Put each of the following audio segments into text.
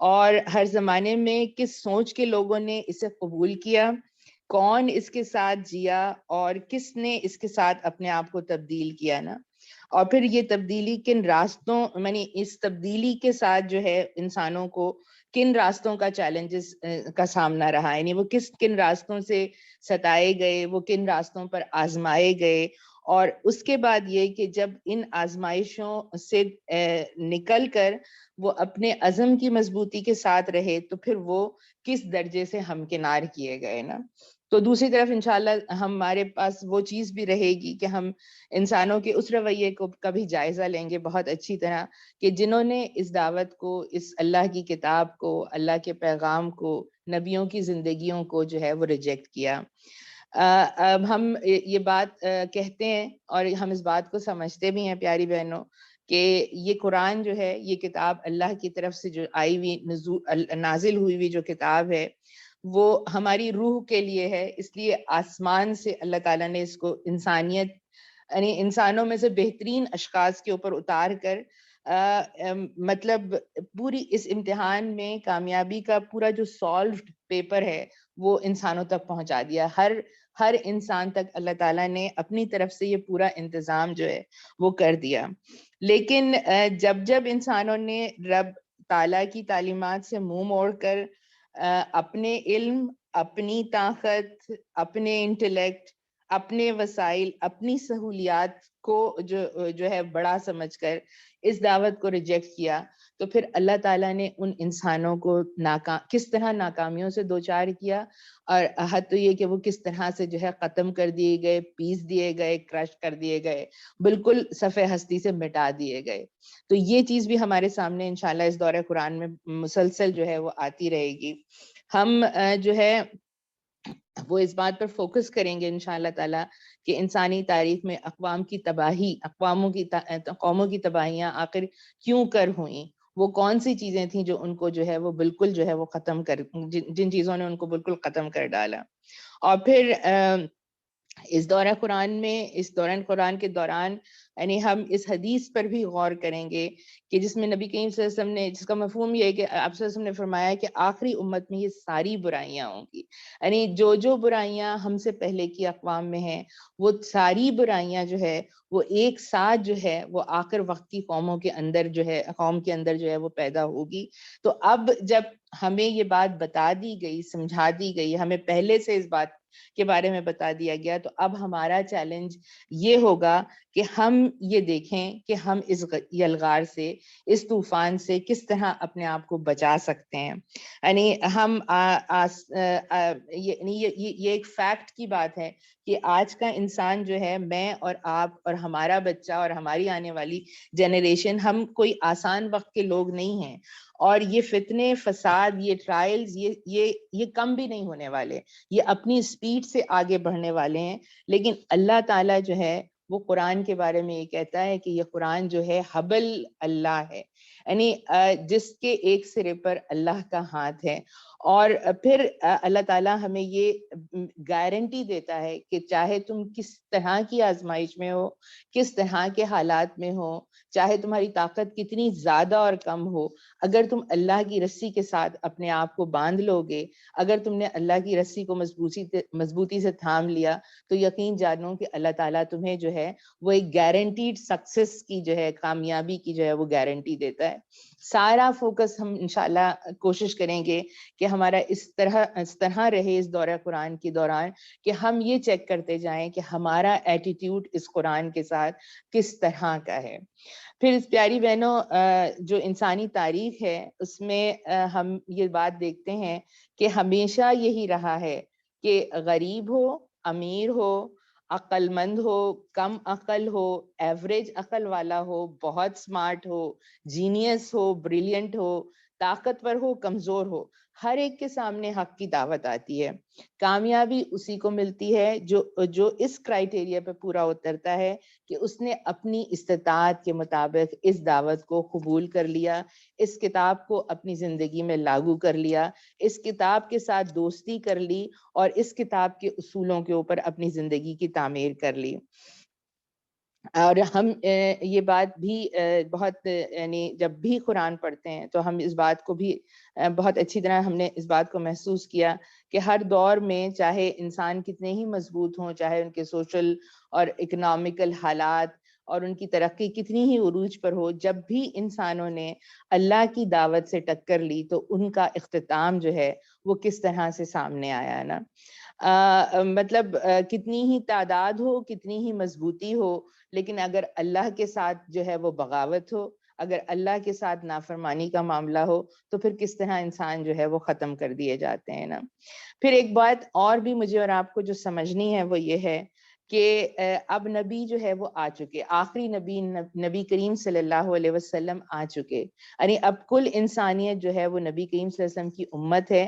اور ہر زمانے میں کس سوچ کے لوگوں نے اسے قبول کیا، کون اس کے ساتھ جیا، اور کس نے اس کے ساتھ اپنے آپ کو تبدیل کیا نا، اور پھر یہ تبدیلی کن راستوں، یعنی اس تبدیلی کے ساتھ جو ہے انسانوں کو کن راستوں کا چیلنجز کا سامنا رہا، یعنی وہ کن راستوں سے ستائے گئے، وہ کن راستوں پر آزمائے گئے، اور اس کے بعد یہ کہ جب ان آزمائشوں سے نکل کر وہ اپنے عزم کی مضبوطی کے ساتھ رہے تو پھر وہ کس درجے سے ہمکنار کیے گئے نا۔ تو دوسری طرف انشاءاللہ ہمارے پاس وہ چیز بھی رہے گی کہ ہم انسانوں کے اس رویے کو کبھی جائزہ لیں گے بہت اچھی طرح، کہ جنہوں نے اس دعوت کو، اس اللہ کی کتاب کو، اللہ کے پیغام کو، نبیوں کی زندگیوں کو جو ہے وہ ریجیکٹ کیا۔ اب ہم یہ بات کہتے ہیں اور ہم اس بات کو سمجھتے بھی ہیں پیاری بہنوں کہ یہ قرآن جو ہے، یہ کتاب اللہ کی طرف سے جو آئی ہوئی نازل ہوئی ہوئی جو کتاب ہے وہ ہماری روح کے لیے ہے، اس لیے آسمان سے اللہ تعالیٰ نے اس کو انسانیت، یعنی انسانوں میں سے بہترین اشخاص کے اوپر اتار کر مطلب پوری اس امتحان میں کامیابی کا پورا جو سالوڈ پیپر ہے وہ انسانوں تک پہنچا دیا۔ ہر انسان تک اللہ تعالیٰ نے اپنی طرف سے یہ پورا انتظام جو ہے وہ کر دیا۔ لیکن جب انسانوں نے رب تعالیٰ کی تعلیمات سے منہ موڑ کر اپنے علم، اپنی طاقت، اپنے انٹلیکٹ، اپنے وسائل، اپنی سہولیات کو جو ہے بڑا سمجھ کر اس دعوت کو ریجیکٹ کیا، تو پھر اللہ تعالیٰ نے ان انسانوں کو کس طرح ناکامیوں سے دوچار کیا، اور حد تو یہ کہ وہ کس طرح سے جو ہے ختم کر دیے گئے، پیس دیے گئے، کرش کر دیے گئے، بالکل صفحہ ہستی سے مٹا دیے گئے۔ تو یہ چیز بھی ہمارے سامنے انشاءاللہ اس دورہ قرآن میں مسلسل جو ہے وہ آتی رہے گی۔ ہم جو ہے وہ اس بات پر فوکس کریں گے انشاءاللہ تعالیٰ کہ انسانی تاریخ میں اقوام کی تباہی، قوموں کی تباہیاں آخر کیوں کر ہوئیں، وہ کون سی چیزیں تھیں جو ان کو جو ہے وہ بالکل جو ہے وہ ختم کر، جن چیزوں نے ان کو بالکل ختم کر ڈالا۔ اور پھر اس دورہ قرآن کے دوران یعنی ہم اس حدیث پر بھی غور کریں گے کہ جس میں نبی کریم صلی اللہ علیہ وسلم نے، جس کا مفہوم یہ ہے کہ آپ صلی اللہ علیہ وسلم نے فرمایا کہ آخری امت میں یہ ساری برائیاں ہوں گی، یعنی جو برائیاں ہم سے پہلے کی اقوام میں ہیں وہ ساری برائیاں جو ہے وہ ایک ساتھ جو ہے وہ آخر وقت کی قوم کے اندر جو ہے وہ پیدا ہوگی۔ تو اب جب ہمیں یہ بات بتا دی گئی، سمجھا دی گئی، ہمیں پہلے سے اس بات کے بارے میں بتا دیا گیا، تو اب ہمارا چیلنج یہ ہوگا کہ ہم یہ دیکھیں کہ ہم اس یلغار سے، اس طوفان سے کس طرح اپنے آپ کو بچا سکتے ہیں۔ یعنی ہم یہ ایک فیکٹ کی بات ہے کہ آج کا انسان جو ہے، میں اور آپ اور ہمارا بچہ اور ہماری آنے والی جنریشن، ہم کوئی آسان وقت کے لوگ نہیں ہیں، اور یہ فتنے، فساد، یہ ٹرائلز، یہ کم بھی نہیں ہونے والے، یہ اپنی سپیڈ سے آگے بڑھنے والے ہیں۔ لیکن اللہ تعالیٰ جو ہے وہ قرآن کے بارے میں یہ کہتا ہے کہ یہ قرآن جو ہے حبل اللہ ہے، یعنی جس کے ایک سرے پر اللہ کا ہاتھ ہے۔ اور پھر اللہ تعالیٰ ہمیں یہ گارنٹی دیتا ہے کہ چاہے تم کس طرح کی آزمائش میں ہو، کس طرح کے حالات میں ہو، چاہے تمہاری طاقت کتنی زیادہ اور کم ہو، اگر تم اللہ کی رسی کے ساتھ اپنے آپ کو باندھ لو گے، اگر تم نے اللہ کی رسی کو مضبوطی سے تھام لیا، تو یقین جانو کہ اللہ تعالیٰ تمہیں جو ہے وہ ایک گارنٹیڈ سکسیس کی جو ہے، کامیابی کی جو ہے وہ گارنٹی دیتا ہے۔ سارا فوکس ہم انشاءاللہ کوشش کریں گے کہ ہمارا اس طرح رہے اس دورہ قرآن کے دوران کہ ہم یہ چیک کرتے جائیں کہ ہمارا ایٹیٹیوڈ اس قرآن کے ساتھ کس طرح کا ہے۔ پھر اس پیاری بہنوں جو انسانی تاریخ ہے اس میں ہم یہ بات دیکھتے ہیں کہ ہمیشہ یہی رہا ہے کہ غریب ہو، امیر ہو، عقل مند ہو، کم عقل ہو، ایوریج عقل والا ہو، بہت سمارٹ ہو، جینیس ہو، بریلینٹ ہو، طاقتور ہو، کمزور ہو، ہر ایک کے سامنے حق کی دعوت آتی ہے۔ کامیابی اسی کو ملتی ہے جو اس کرائیٹیریا پہ پورا اترتا ہے کہ اس نے اپنی استطاعت کے مطابق اس دعوت کو قبول کر لیا، اس کتاب کو اپنی زندگی میں لاگو کر لیا، اس کتاب کے ساتھ دوستی کر لی، اور اس کتاب کے اصولوں کے اوپر اپنی زندگی کی تعمیر کر لی۔ اور ہم یہ بات بھی بہت یعنی جب بھی قرآن پڑھتے ہیں تو ہم اس بات کو بھی بہت اچھی طرح ہم نے اس بات کو محسوس کیا کہ ہر دور میں چاہے انسان کتنے ہی مضبوط ہوں، چاہے ان کے سوشل اور اکنامیکل حالات اور ان کی ترقی کتنی ہی عروج پر ہو، جب بھی انسانوں نے اللہ کی دعوت سے ٹکر لی تو ان کا اختتام جو ہے وہ کس طرح سے سامنے آیا ہے نا. مطلب کتنی ہی تعداد ہو، کتنی ہی مضبوطی ہو، لیکن اگر اللہ کے ساتھ جو ہے وہ بغاوت ہو، اگر اللہ کے ساتھ نافرمانی کا معاملہ ہو تو پھر کس طرح انسان جو ہے وہ ختم کر دیے جاتے ہیں نا. پھر ایک بات اور بھی مجھے اور آپ کو جو سمجھنی ہے وہ یہ ہے کہ اب نبی جو ہے وہ آ چکے، آخری نبی نبی کریم صلی اللہ علیہ وسلم آ چکے، یعنی اب کل انسانیت جو ہے وہ نبی کریم صلی اللہ علیہ وسلم کی امت ہے.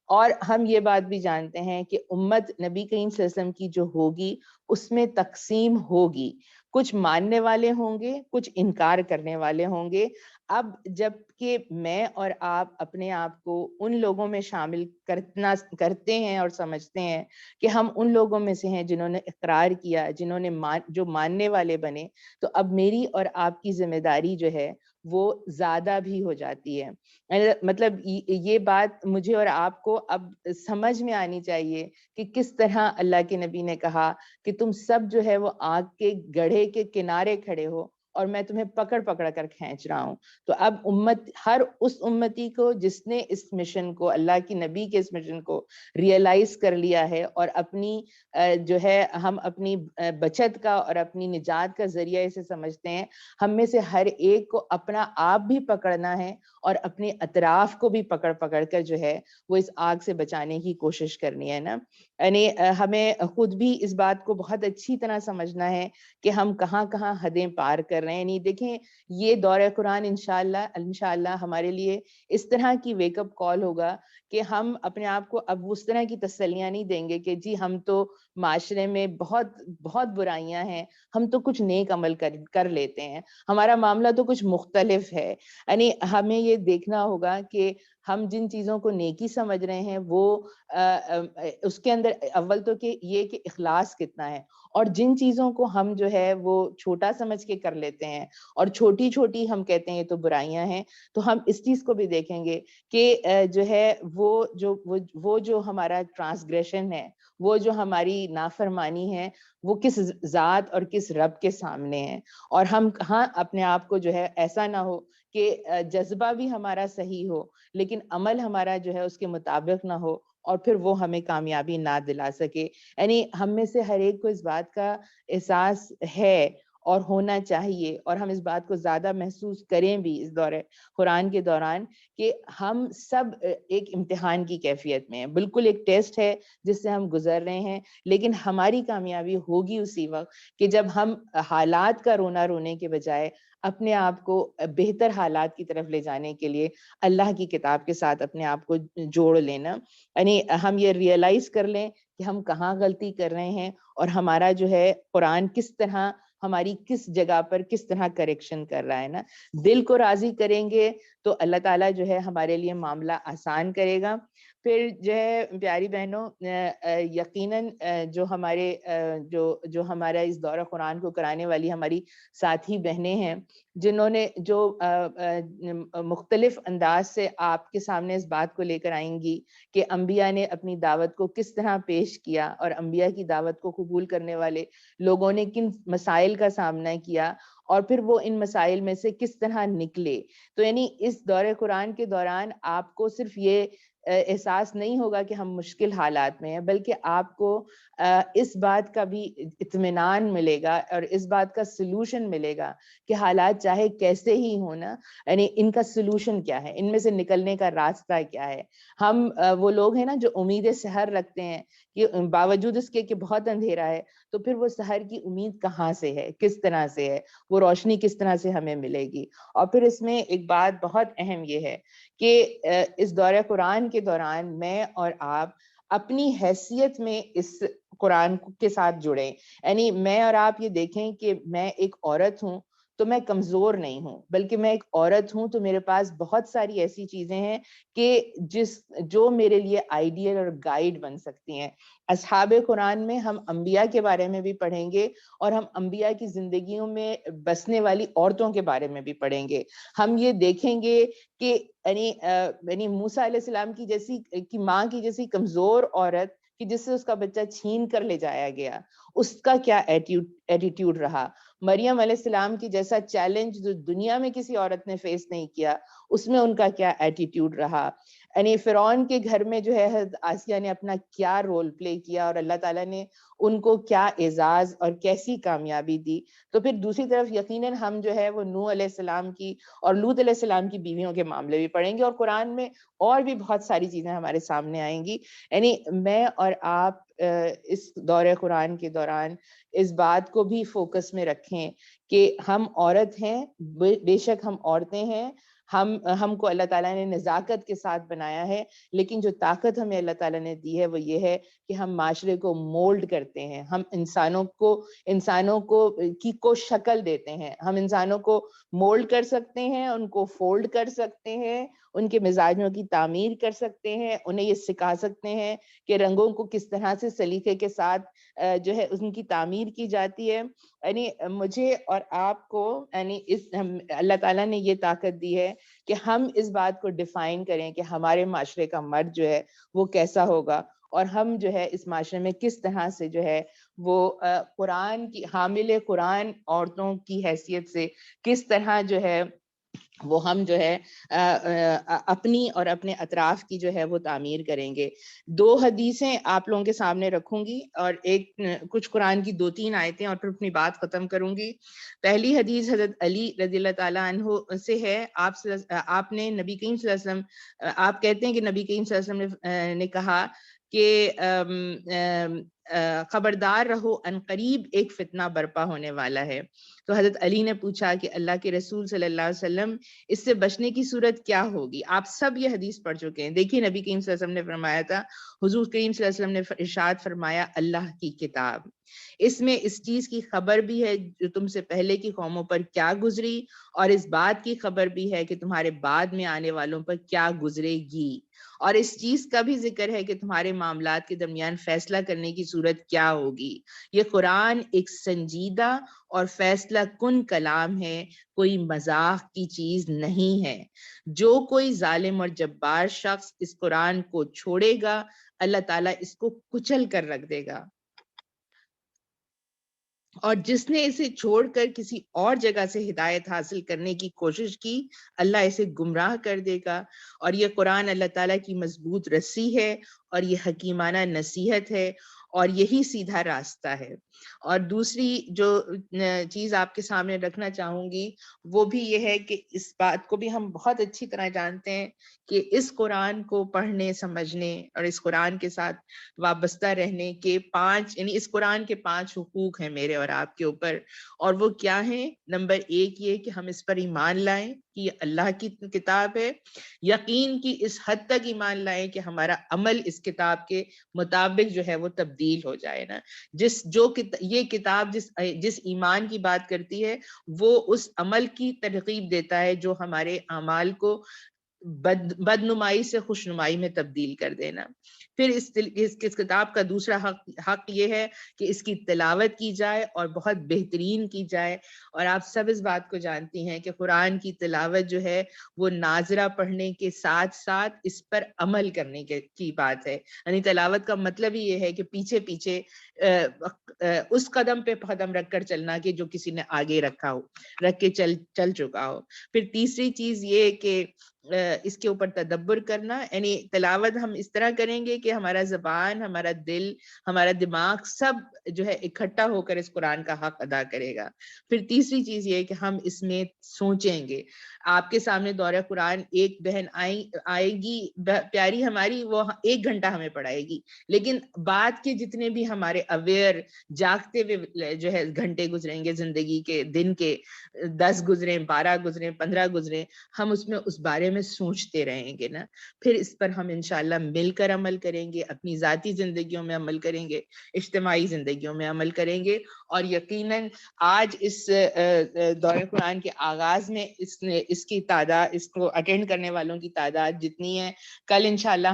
اور ہم یہ بات بھی جانتے ہیں کہ امت نبی کریم صلی اللہ علیہ وسلم کی جو ہوگی اس میں تقسیم ہوگی، کچھ ماننے والے ہوں گے، کچھ انکار کرنے والے ہوں گے. اب جب کہ میں اور آپ اپنے آپ کو ان لوگوں میں شامل کرتے ہیں اور سمجھتے ہیں کہ ہم ان لوگوں میں سے ہیں جنہوں نے اقرار کیا، جنہوں نے جو ماننے والے بنے، تو اب میری اور آپ کی ذمہ داری جو ہے وہ زیادہ بھی ہو جاتی ہے. مطلب یہ بات مجھے اور آپ کو اب سمجھ میں آنی چاہیے کہ کس طرح اللہ کے نبی نے کہا کہ تم سب جو ہے وہ آگ کے گڑھے کے کنارے کھڑے ہو اور میں تمہیں پکڑ پکڑ کر کھینچ رہا ہوں. تو اب ہر اس امتی کو جس نے اس مشن کو، اللہ کی نبی کے اس مشن کو ریئلائز کر لیا ہے اور اپنی جو ہے ہم اپنی بچت کا اور اپنی نجات کا ذریعہ اسے سمجھتے ہیں، ہم میں سے ہر ایک کو اپنا آپ بھی پکڑنا ہے اور اپنے اطراف کو بھی پکڑ پکڑ کر جو ہے وہ اس آگ سے بچانے کی کوشش کرنی ہے نا. یعنی ہمیں خود بھی اس بات کو بہت اچھی طرح سمجھنا ہے کہ ہم کہاں کہاں حدیں پار کر رہے ہیں. یعنی دیکھیں یہ دور قرآن انشاءاللہ ہمارے لیے اس طرح کی ویک اپ کال ہوگا کہ ہم اپنے آپ کو اب اس طرح کی تسلیاں نہیں دیں گے کہ جی ہم تو معاشرے میں بہت بہت برائیاں ہیں، ہم تو کچھ نیک عمل کر لیتے ہیں، ہمارا معاملہ تو کچھ مختلف ہے. یعنی ہمیں یہ دیکھنا ہوگا کہ ہم جن چیزوں کو نیکی سمجھ رہے ہیں وہ اس کے اندر اول تو کہ یہ کہ اخلاص کتنا ہے، اور جن چیزوں کو ہم جو ہے وہ چھوٹا سمجھ کے کر لیتے ہیں اور چھوٹی چھوٹی ہم کہتے ہیں یہ تو برائیاں ہیں، تو ہم اس چیز کو بھی دیکھیں گے کہ جو ہے وہ جو ہمارا ٹرانسگریشن ہے، وہ جو ہماری نافرمانی ہے، وہ کس ذات اور کس رب کے سامنے ہے. اور ہم کہاں اپنے آپ کو جو ہے ایسا نہ ہو کہ جذبہ بھی ہمارا صحیح ہو لیکن عمل ہمارا جو ہے اس کے مطابق نہ ہو اور پھر وہ ہمیں کامیابی نہ دلا سکے. یعنی ہم میں سے ہر ایک کو اس بات کا احساس ہے اور ہونا چاہیے، اور ہم اس بات کو زیادہ محسوس کریں بھی اس قرآن کے دوران کہ ہم سب ایک امتحان کی کیفیت میں ہیں، بالکل ایک ٹیسٹ ہے جس سے ہم گزر رہے ہیں. لیکن ہماری کامیابی ہوگی اسی وقت کہ جب ہم حالات کا رونا رونے کے بجائے اپنے آپ کو بہتر حالات کی طرف لے جانے کے لیے اللہ کی کتاب کے ساتھ اپنے آپ کو جوڑ لینا. یعنی ہم یہ ریئلائز کر لیں کہ ہم کہاں غلطی کر رہے ہیں اور ہمارا جو ہے قرآن کس طرح ہماری کس جگہ پر کس طرح کریکشن کر رہا ہے نا. دل کو راضی کریں گے تو اللہ تعالیٰ جو ہے ہمارے لیے معاملہ آسان کرے گا. پھر جو ہے پیاری بہنوں، یقیناً جو ہمارا اس دورہ قرآن کو کرانے والی ہماری ساتھی بہنیں ہیں جنہوں نے جو مختلف انداز سے آپ کے سامنے اس بات کو لے کر آئیں گی کہ انبیاء نے اپنی دعوت کو کس طرح پیش کیا اور انبیاء کی دعوت کو قبول کرنے والے لوگوں نے کن مسائل کا سامنا کیا اور پھر وہ ان مسائل میں سے کس طرح نکلے. تو یعنی اس دور قرآن کے دوران آپ کو صرف یہ احساس نہیں ہوگا کہ ہم مشکل حالات میں ہیں، بلکہ آپ کو اس بات کا بھی اطمینان ملے گا اور اس بات کا سلوشن ملے گا کہ حالات چاہے کیسے ہی ہوں نا، یعنی ان کا سلوشن کیا ہے، ان میں سے نکلنے کا راستہ کیا ہے. ہم وہ لوگ ہیں نا جو امید سحر رکھتے ہیں کہ باوجود اس کے کہ بہت اندھیرا ہے تو پھر وہ سحر کی امید کہاں سے ہے، کس طرح سے ہے، وہ روشنی کس طرح سے ہمیں ملے گی. اور پھر اس میں ایک بات بہت اہم یہ ہے کہ اس دور قرآن کے دوران میں اور آپ اپنی حیثیت میں اس قرآن کے ساتھ جڑیں. یعنی میں اور آپ یہ دیکھیں کہ میں ایک عورت ہوں تو میں کمزور نہیں ہوں، بلکہ میں ایک عورت ہوں تو میرے پاس بہت ساری ایسی چیزیں ہیں کہ جو میرے لیے آئیڈیل اور گائیڈ بن سکتی ہیں۔ اصحاب قرآن میں ہم انبیاء کے بارے میں بھی پڑھیں گے اور ہم انبیاء کی زندگیوں میں بسنے والی عورتوں کے بارے میں بھی پڑھیں گے۔ ہم یہ دیکھیں گے کہ یعنی موسیٰ علیہ السلام کی جیسی کی ماں کی جیسی کمزور عورت کہ جس سے اس کا بچہ چھین کر لے جایا گیا، اس کا کیا ایٹیٹیوڈ رہا۔ مریم علیہ السلام کی جیسا چیلنج جو دنیا میں کسی عورت نے فیس نہیں کیا، اس میں ان کا کیا ایٹیٹیوڈ رہا۔ یعنی فرعون کے گھر میں جو ہے حضرت آسیہ نے اپنا کیا رول پلے کیا اور اللہ تعالیٰ نے ان کو کیا اعزاز اور کیسی کامیابی دی۔ تو پھر دوسری طرف یقیناً ہم جو ہے وہ نوح علیہ السلام کی اور لوط علیہ السلام کی بیویوں کے معاملے بھی پڑھیں گے، اور قرآن میں اور بھی بہت ساری چیزیں ہمارے سامنے آئیں گی۔ یعنی میں اور آپ اس دور قرآن کے دوران اس بات کو بھی فوکس میں رکھیں کہ ہم عورت ہیں، بے شک ہم عورتیں ہیں، ہم کو اللہ تعالیٰ نے نزاکت کے ساتھ بنایا ہے، لیکن جو طاقت ہمیں اللہ تعالیٰ نے دی ہے وہ یہ ہے کہ ہم معاشرے کو مولڈ کرتے ہیں، ہم انسانوں کو شکل دیتے ہیں، ہم انسانوں کو مولڈ کر سکتے ہیں، ان کو فولڈ کر سکتے ہیں، ان کے مزاجوں کی تعمیر کر سکتے ہیں، انہیں یہ سکھا سکتے ہیں کہ رنگوں کو کس طرح سے سلیقے کے ساتھ جو ہے ان کی تعمیر کی جاتی ہے۔ یعنی مجھے اور آپ کو یعنی اللہ تعالیٰ نے یہ طاقت دی ہے کہ ہم اس بات کو ڈیفائن کریں کہ ہمارے معاشرے کا مرد جو ہے وہ کیسا ہوگا، اور ہم جو ہے اس معاشرے میں کس طرح سے جو ہے وہ قرآن کی حامل قرآن عورتوں کی حیثیت سے کس طرح جو ہے وہ ہم جو ہے اپنی اور اپنے اطراف کی جو ہے وہ تعمیر کریں گے۔ 2 حدیثیں آپ لوگوں کے سامنے رکھوں گی اور کچھ قرآن کی 2-3 آیتیں اور پھر اپنی بات ختم کروں گی۔ پہلی حدیث حضرت علی رضی اللہ تعالیٰ عنہ سے ہے۔ آپ نے نبی کریم صلی اللہ علیہ وسلم، آپ کہتے ہیں کہ نبی کریم صلی اللہ علیہ وسلم نے کہا کہ خبردار رہو، ان قریب ایک فتنہ برپا ہونے والا ہے۔ تو حضرت علی نے پوچھا کہ اللہ کے رسول صلی اللہ علیہ وسلم اس سے بچنے کی صورت کیا ہوگی؟ آپ سب یہ حدیث پڑھ چکے ہیں۔ دیکھیے نبی کریم صلی اللہ علیہ وسلم نے فرمایا تھا، حضور کریم صلی اللہ علیہ وسلم نے ارشاد فرمایا، اللہ کی کتاب، اس میں اس چیز کی خبر بھی ہے جو تم سے پہلے کی قوموں پر کیا گزری، اور اس بات کی خبر بھی ہے کہ تمہارے بعد میں آنے والوں پر کیا گزرے گی، اور اس چیز کا بھی ذکر ہے کہ تمہارے معاملات کے درمیان فیصلہ کرنے کی صورت کیا ہوگی۔ یہ قرآن ایک سنجیدہ اور فیصلہ کن کلام ہے، کوئی مزاح کی چیز نہیں ہے۔ جو کوئی ظالم اور جبار شخص اس قرآن کو چھوڑے گا، اللہ تعالیٰ اس کو کچل کر رکھ دے گا، اور جس نے اسے چھوڑ کر کسی اور جگہ سے ہدایت حاصل کرنے کی کوشش کی، اللہ اسے گمراہ کر دے گا۔ اور یہ قرآن اللہ تعالیٰ کی مضبوط رسی ہے، اور یہ حکیمانہ نصیحت ہے، اور یہی سیدھا راستہ ہے۔ اور دوسری جو چیز آپ کے سامنے رکھنا چاہوں گی وہ بھی یہ ہے کہ اس بات کو بھی ہم بہت اچھی طرح جانتے ہیں کہ اس قرآن کو پڑھنے، سمجھنے اور اس قرآن کے ساتھ وابستہ رہنے کے 5 یعنی اس قرآن کے 5 حقوق ہیں میرے اور آپ کے اوپر، اور وہ کیا ہیں؟ نمبر 1 یہ کہ ہم اس پر ایمان لائیں کہ یہ اللہ کی کتاب ہے، یقین کی اس حد تک ایمان لائیں کہ ہمارا عمل اس کتاب کے مطابق جو ہے وہ تبدیل ہو جائے نا۔ یہ کتاب جس ایمان کی بات کرتی ہے وہ اس عمل کی ترغیب دیتا ہے جو ہمارے اعمال کو بدنمائی سے خوشنمائی میں تبدیل کر دینا۔ پھر اس کتاب کا دوسرا حق یہ ہے کہ اس کی تلاوت کی جائے اور بہت بہترین کی جائے، اور آپ سب اس بات کو جانتی ہیں کہ قرآن کی تلاوت جو ہے وہ ناظرہ پڑھنے کے ساتھ ساتھ اس پر عمل کرنے کی بات ہے۔ یعنی تلاوت کا مطلب ہی یہ ہے کہ پیچھے پیچھے اس قدم پہ قدم رکھ کر چلنا کہ جو کسی نے آگے رکھ کے چل چکا ہو۔ پھر تیسری چیز یہ کہ اس کے اوپر تدبر کرنا، یعنی تلاوت ہم اس طرح کریں گے کہ ہمارا زبان، ہمارا دل، ہمارا دماغ سب جو ہے اکٹھا ہو کر اس قرآن کا حق ادا کرے گا۔ پھر تیسری چیز یہ کہ ہم اس میں سوچیں گے۔ آپ کے سامنے دورہ قرآن ایک بہن آئے گی پیاری ہماری، وہ 1 گھنٹہ ہمیں پڑھائے گی، لیکن بعد کے جتنے بھی ہمارے اویئر جاگتے ہوئے جو ہے گھنٹے گزریں گے زندگی کے، دن کے 10 گزریں، 12 گزریں، 15 گزریں، ہم اس میں اس بارے میں میں سوچتے رہیں گے نا، پھر اس پر ہم انشاءاللہ مل کر عمل کریں گے، اپنی ذاتی زندگیوں میں عمل کریں گے، اجتماعی زندگیوں میں عمل کریں گے، اور یقیناً آج اس دورہ قرآن کے آغاز میں اس کی تعداد، اس کو اٹینڈ کرنے والوں کی تعداد جتنی ہے، کل انشاءاللہ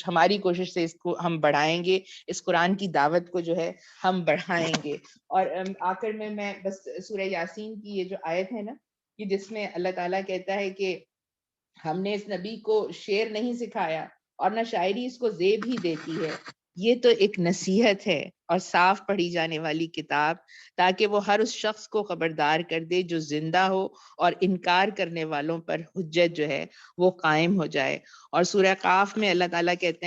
ہماری کوشش سے اس کو ہم بڑھائیں گے، اس قرآن کی دعوت کو جو ہے ہم بڑھائیں گے۔ اور آخر میں بس سورہ یاسین کی یہ جو آیت ہے نا، کہ جس میں اللہ تعالیٰ کہتا ہے کہ ہم نے اس نبی کو شعر نہیں سکھایا اور نہ شاعری اس کو زیب ہی دیتی ہے، یہ تو ایک نصیحت ہے اور صاف پڑھی جانے والی کتاب، تاکہ وہ ہر اس شخص کو خبردار کر دے جو زندہ ہو، اور انکار کرنے والوں پر حجت جو ہے وہ قائم ہو جائے۔ اور سورہ قاف میں اللہ تعالیٰ کہتے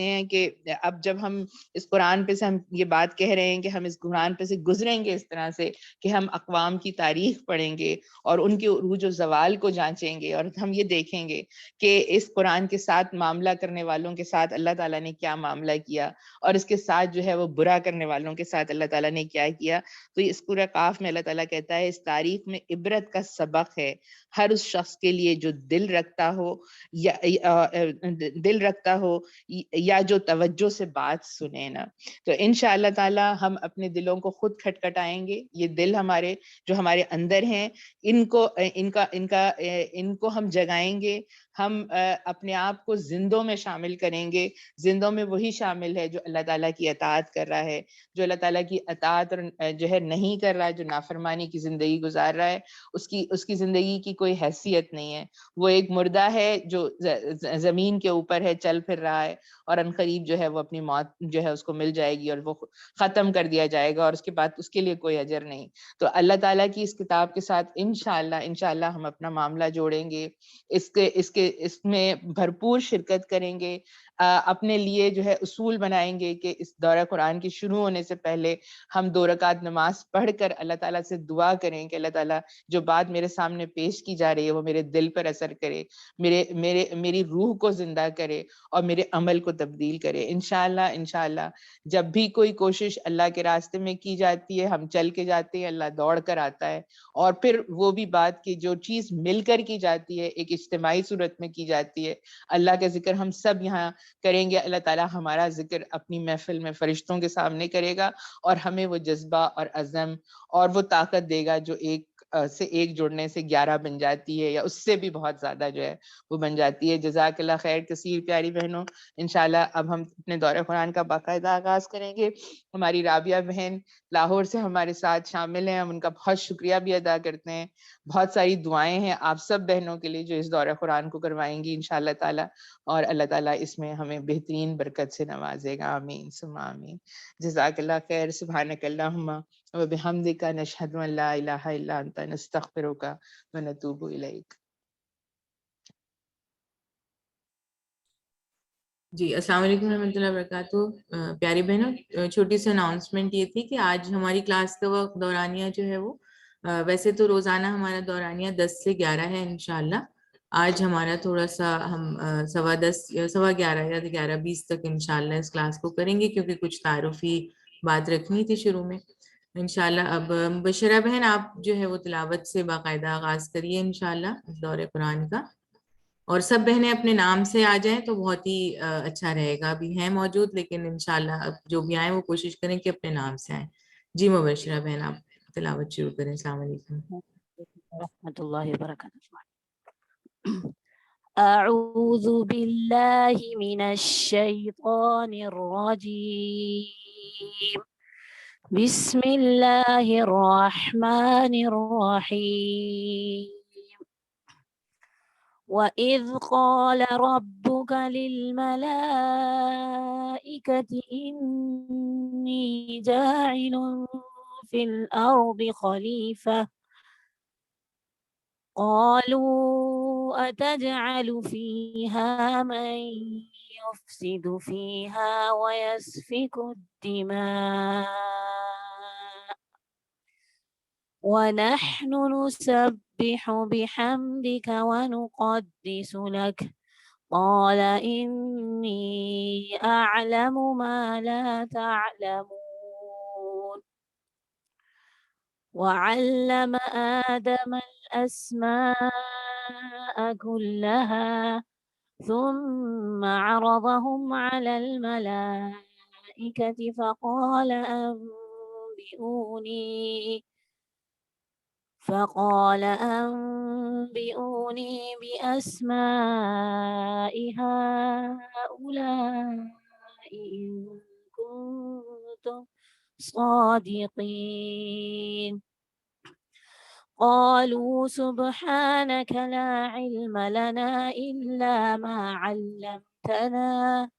ہیں کہ اب جب ہم اس قرآن پہ سے ہم یہ بات کہہ رہے ہیں کہ ہم اس قرآن پہ سے گزریں گے اس طرح سے کہ ہم اقوام کی تاریخ پڑھیں گے اور ان کے عروج و زوال کو جانچیں گے، اور ہم یہ دیکھیں گے کہ اس قرآن کے ساتھ معاملہ کرنے والوں کے ساتھ اللہ تعالیٰ نے کیا معاملہ کیا، اور اس کے ساتھ جو ہے وہ برا کرنے والوں کے ساتھ اللہ تعالیٰ نے کیا کیا۔ تو اس سورہ قاف میں اللہ تعالیٰ کہتا ہے اس تاریخ میں عبرت کا سبق ہے ہر اس شخص کے لیے جو دل رکھتا ہو یا جو توجہ سے بات سنے نا۔ تو انشاءاللہ تعالیٰ ہم اپنے دلوں کو خود کھٹکھٹائیں گے، یہ دل ہمارے جو ہمارے اندر ہیں ان کو ہم جگائیں گے، ہم اپنے آپ کو زندوں میں شامل کریں گے۔ زندوں میں وہی شامل ہے جو اللہ تعالیٰ کی اطاعت کر رہا ہے، جو اللہ تعالیٰ کی اطاعت اور جو ہے نہیں کر رہا ہے، جو نافرمانی کی زندگی گزار رہا ہے، اس کی زندگی کی کوئی حیثیت نہیں ہے، وہ ایک مردہ ہے جو زمین کے اوپر ہے، چل پھر رہا ہے، اور عنقریب جو ہے وہ اپنی موت جو ہے اس کو مل جائے گی اور وہ ختم کر دیا جائے گا، اور اس کے بعد اس کے لیے کوئی اجر نہیں۔ تو اللہ تعالیٰ کی اس کتاب کے ساتھ انشاءاللہ ہم اپنا معاملہ جوڑیں گے، اس میں بھرپور شرکت کریں گے، اپنے لیے جو ہے اصول بنائیں گے کہ اس دورہ قرآن کی شروع ہونے سے پہلے ہم 2 رکعت نماز پڑھ کر اللہ تعالیٰ سے دعا کریں کہ اللہ تعالیٰ جو بات میرے سامنے پیش کی جا رہی ہے وہ میرے دل پر اثر کرے، میری روح کو زندہ کرے اور میرے عمل کو تبدیل کرے۔ انشاءاللہ جب بھی کوئی کوشش اللہ کے راستے میں کی جاتی ہے، ہم چل کے جاتے ہیں، اللہ دوڑ کر آتا ہے، اور پھر وہ بھی بات کی جو چیز مل کر کی جاتی ہے، ایک اجتماعی صورت میں کی جاتی ہے، اللہ کا ذکر ہم سب یہاں کریں گے، اللہ تعالیٰ ہمارا ذکر اپنی محفل میں فرشتوں کے سامنے کرے گا، اور ہمیں وہ جذبہ اور عزم اور وہ طاقت دے گا جو ایک سے ایک جوڑنے سے 11 بن جاتی ہے، یا اس سے بھی بہت زیادہ جو ہے وہ بن جاتی ہے۔ جزاک اللہ خیر کثیر پیاری بہنوں۔ انشاءاللہ اب ہم اپنے دورہ قرآن کا باقاعدہ آغاز کریں گے۔ ہماری رابعہ بہن لاہور سے ہمارے ساتھ شامل ہیں، ہم ان کا بہت شکریہ بھی ادا کرتے ہیں۔ بہت ساری دعائیں ہیں آپ سب بہنوں کے لیے جو اس دورہ قرآن کو کروائیں گی انشاءاللہ تعالی، اور اللہ تعالیٰ اس میں ہمیں بہترین برکت سے نوازے گا۔ آمین ثم آمین۔ جزاک اللہ خیر۔ سبحانک اللہم وبحمدک، نشہد ان لا الہ الا انت، نستغفرک ونتوب الیک۔ جی السلام علیکم ورحمۃ اللہ وبرکاتہ۔ پیاری بہنوں، چھوٹی سی اناؤنسمنٹ یہ تھی کہ آج ہماری کلاس کا وقت دورانیہ جو ہے وہ ویسے تو روزانہ ہمارا دورانیہ 10 سے 11 ہے انشاءاللہ، آج ہمارا تھوڑا سا ہم 10:15 یا 11:15 یا 11:20 تک انشاءاللہ اس کلاس کو کریں گے، کیونکہ کچھ تعارفی بات رکھنی تھی شروع میں انشاءاللہ۔ اب مبشرہ بہن آپ جو ہے وہ تلاوت سے باقاعدہ آغاز کریے انشاءاللہ دورہ قرآن کا، اور سب بہنیں اپنے نام سے آ جائیں تو بہت ہی اچھا رہے گا۔ ابھی ہیں موجود لیکن انشاءاللہ اب جو بھی آئیں وہ کوشش کریں کہ اپنے نام سے آئیں۔ جی مبشرہ بہن آپ تلاوت شروع کریں۔ السلام علیکم ورحمۃ اللہ وبرکاتہ۔ اعوذ باللہ من الشیطان الرجیم، بسم اللہ الرحمن الرحیم۔ وَإِذْ قَالَ رَبُّكَ لِلْمَلَائِكَةِ إِنِّي جَاعِلٌ فِي الْأَرْضِ خَلِيفَةً قالوا أتجعل فيها من يفسد فيها ويسفك الدماء ونحن نسبح بحمدك ونقدس لك قال إني أعلم ما لا تعلمون وعلم آدم الأسماء الأشياء كلها ثم عرضهم على الملائكة فقال أنبئوني بأسماء هؤلاء إن كنتم صادقين. قالوا سبحانك لا علم لنا إلا ما علمتنا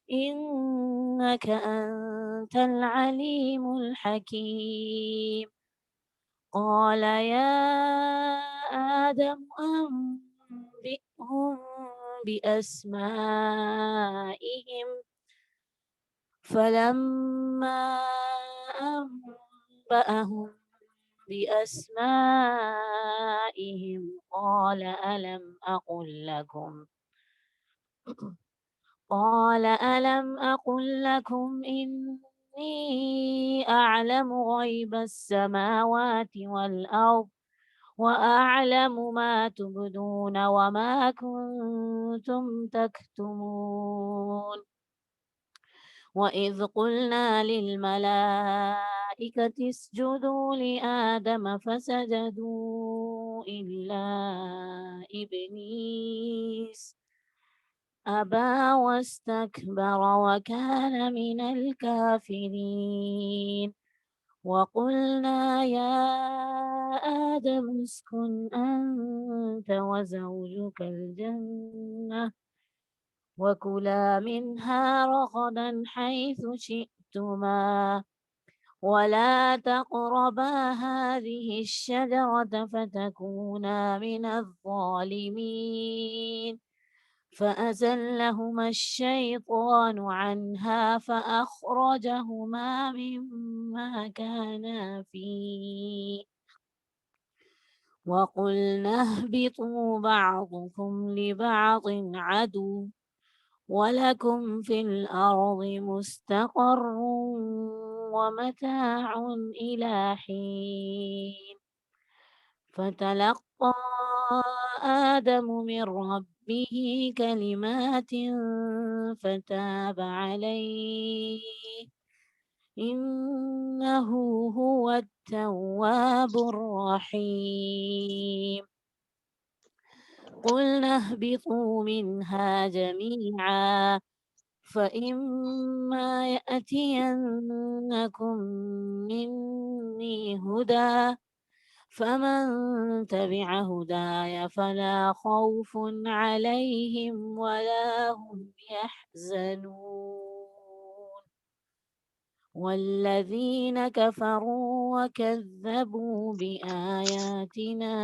إنك أنت العليم الحكيم. قال يا آدم أنبئهم بأسمائهم فلما أنبأهم بأسمائهم قال ألم أقل لكم إني أعلم غيب السماوات والأرض وأعلم ما تبدون وما كنتم تكتمون. وإذ قلنا للملائكة اسجدوا لآدم فسجدوا إلا إبليس أبى واستكبر وكان من الكافرين. وقلنا يا آدم اسكن أنت وزوجك الجنة وكلا منها رغدا حيث شئتما ولا تقربا هذه الشجرة فتكونا من الظالمين. فأزلهما الشيطان عنها فأخرجهما مما كانا فيه وقلنا اهبطوا بعضكم لبعض عدو ولكم في الأرض مستقر ومتاع إلى حين. فتلقى آدم من ربه كلمات فتاب عليه إنه هو التواب الرحيم. قلنا اهبطوا منها جميعا فإما يأتينكم مني هدى فمن تبع هداي فلا خوف عليهم ولا هم يحزنون. والذين كفروا وكذبوا بآياتنا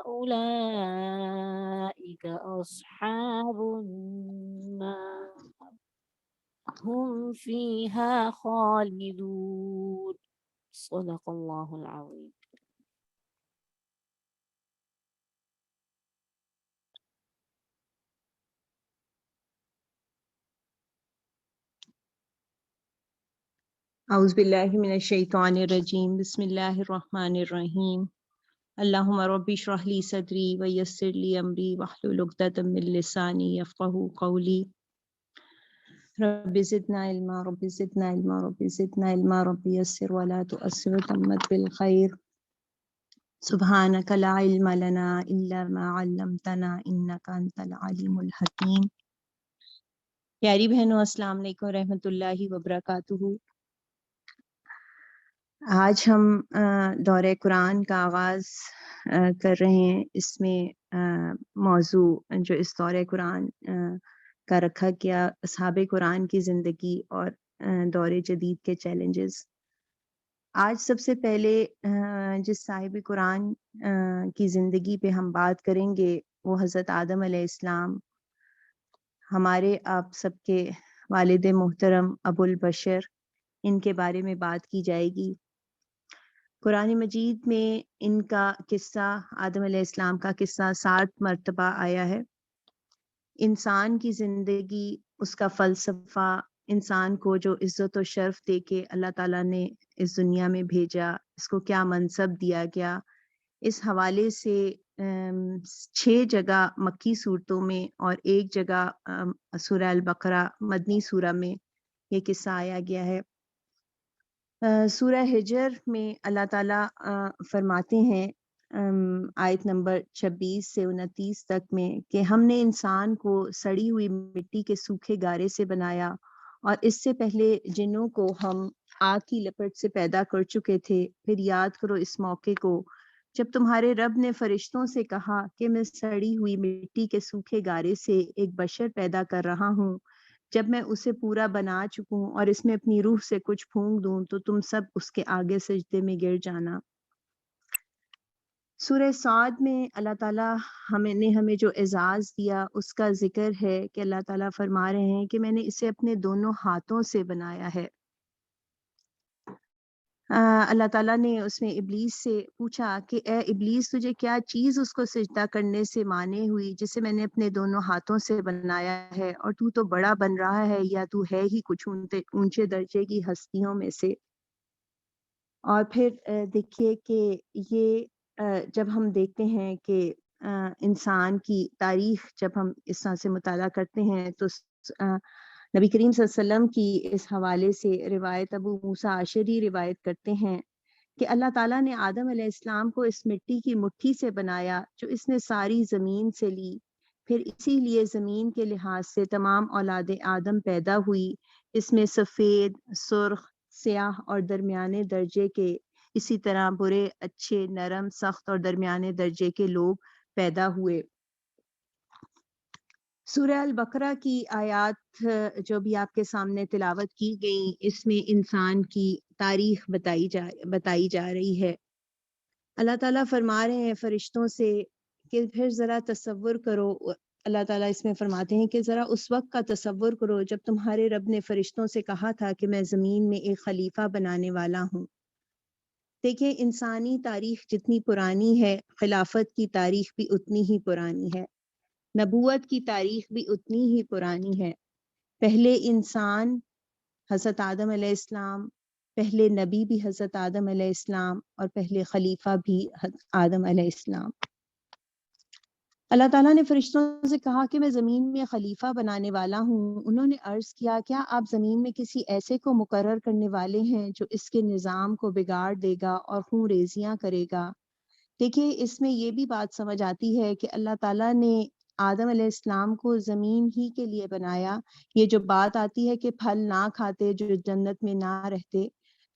أولئك أصحاب النار هم فيها خالدون. صدق الله العظيم. اعوذ باللہ من الشیطان الرجیم بسم اللہ الرحمن الرحیم اللہم رب اشرح لی صدری ویسر لی امری واحلل عقدۃ من لسانی یفقہوا قولی رب زدنا علما رب زدنا علما رب زدنا علما رب یسر ولا تؤثر وتمت بالخیر سبحانک لا علم لنا الا ما علمتنا انک انت العلیم الحکیم۔ پیاری بہنوں، السلام علیکم ورحمۃ اللہ وبرکاتہ۔ آج ہم دورہ قرآن کا آغاز کر رہے ہیں۔ اس میں موضوع جو اس دورہ قرآن کا رکھا گیا اصحاب قرآن کی زندگی اور دور جدید کے چیلنجز۔ آج سب سے پہلے جس صاحب قرآن کی زندگی پہ ہم بات کریں گے وہ حضرت آدم علیہ السلام، ہمارے آپ سب کے والد محترم ابو البشر، ان کے بارے میں بات کی جائے گی۔ قرآن مجید میں ان کا قصہ، آدم علیہ السلام کا قصہ 7 مرتبہ آیا ہے۔ انسان کی زندگی، اس کا فلسفہ، انسان کو جو عزت و شرف دے کے اللہ تعالیٰ نے اس دنیا میں بھیجا، اس کو کیا منصب دیا گیا، اس حوالے سے 6 جگہ مکی صورتوں میں اور 1 جگہ سورہ البقرہ مدنی سورہ میں یہ قصہ آیا گیا ہے۔ سورہ ہجر میں اللہ تعالیٰ فرماتے ہیں آیت نمبر 26 سے 29 تک میں کہ ہم نے انسان کو سڑی ہوئی مٹی کے سوکھے گارے سے بنایا، اور اس سے پہلے جنوں کو ہم آگ کی لپٹ سے پیدا کر چکے تھے۔ پھر یاد کرو اس موقع کو جب تمہارے رب نے فرشتوں سے کہا کہ میں سڑی ہوئی مٹی کے سوکھے گارے سے ایک بشر پیدا کر رہا ہوں، جب میں اسے پورا بنا چکوں اور اس میں اپنی روح سے کچھ پھونک دوں تو تم سب اس کے آگے سجدے میں گر جانا۔ سورہ صاد میں اللہ تعالیٰ ہمیں جو اعزاز دیا اس کا ذکر ہے کہ اللہ تعالیٰ فرما رہے ہیں کہ میں نے اسے اپنے دونوں ہاتھوں سے بنایا ہے۔ اللہ تعالیٰ نے اس میں ابلیس سے پوچھا کہ اے ابلیس، تجھے کیا چیز اس کو سجدہ کرنے سے مانے ہوئی جسے میں نے اپنے دونوں ہاتھوں سے بنایا ہے، اور تو تو بڑا بن رہا ہے، یا تو ہے ہی کچھ اونچے درجے کی ہستیوں میں سے۔ اور پھر دیکھیے کہ یہ جب ہم دیکھتے ہیں کہ انسان کی تاریخ جب ہم اس طرح سے مطالعہ کرتے ہیں تو نبی کریم صلی اللہ علیہ وسلم کی اس حوالے سے روایت ابو موسیٰ عاشری روایت کرتے ہیں کہ اللہ تعالیٰ نے آدم علیہ السلام کو اس مٹی کی مٹھی سے بنایا جو اس نے ساری زمین سے لی، پھر اسی لیے زمین کے لحاظ سے تمام اولاد آدم پیدا ہوئی، اس میں سفید، سرخ، سیاہ اور درمیانے درجے کے، اسی طرح برے، اچھے، نرم، سخت اور درمیانے درجے کے لوگ پیدا ہوئے۔ سورہ البقرہ کی آیات جو بھی آپ کے سامنے تلاوت کی گئی، اس میں انسان کی تاریخ بتائی جا رہی ہے۔ اللہ تعالیٰ فرما رہے ہیں فرشتوں سے کہ پھر ذرا تصور کرو، اللہ تعالیٰ اس میں فرماتے ہیں کہ ذرا اس وقت کا تصور کرو جب تمہارے رب نے فرشتوں سے کہا تھا کہ میں زمین میں ایک خلیفہ بنانے والا ہوں۔ دیکھیں، انسانی تاریخ جتنی پرانی ہے، خلافت کی تاریخ بھی اتنی ہی پرانی ہے، نبوت کی تاریخ بھی اتنی ہی پرانی ہے۔ پہلے انسان حضرت آدم علیہ السلام، پہلے نبی بھی حضرت آدم علیہ السلام، اور پہلے خلیفہ بھی آدم علیہ السلام۔ اللہ تعالیٰ نے فرشتوں سے کہا کہ میں زمین میں خلیفہ بنانے والا ہوں۔ انہوں نے عرض کیا کیا آپ زمین میں کسی ایسے کو مقرر کرنے والے ہیں جو اس کے نظام کو بگاڑ دے گا اور خون ریزیاں کرے گا؟ دیکھیے، اس میں یہ بھی بات سمجھ آتی ہے کہ اللہ تعالیٰ نے آدم علیہ السلام کو زمین ہی کے لیے بنایا۔ یہ جو بات آتی ہے کہ پھل نہ کھاتے، جو جنت میں نہ رہتے،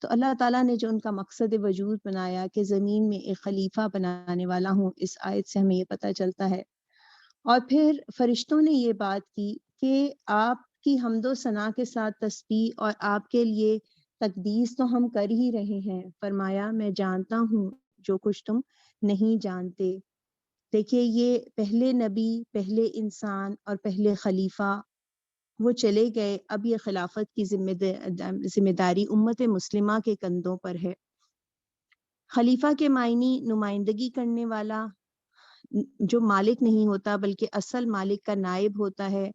تو اللہ تعالیٰ نے جو ان کا مقصد وجود بنایا کہ زمین میں ایک خلیفہ بنانے والا ہوں، اس آیت سے ہمیں یہ پتہ چلتا ہے۔ اور پھر فرشتوں نے یہ بات کی کہ آپ کی حمد و ثنا کے ساتھ تسبیح اور آپ کے لیے تقدیس تو ہم کر ہی رہے ہیں۔ فرمایا میں جانتا ہوں جو کچھ تم نہیں جانتے۔ دیکھیے، یہ پہلے نبی، پہلے انسان اور پہلے خلیفہ وہ چلے گئے، اب یہ خلافت کی ذمہ داری امت مسلمہ کے کندھوں پر ہے۔ خلیفہ کے معنی نمائندگی کرنے والا، جو مالک نہیں ہوتا بلکہ اصل مالک کا نائب ہوتا ہے۔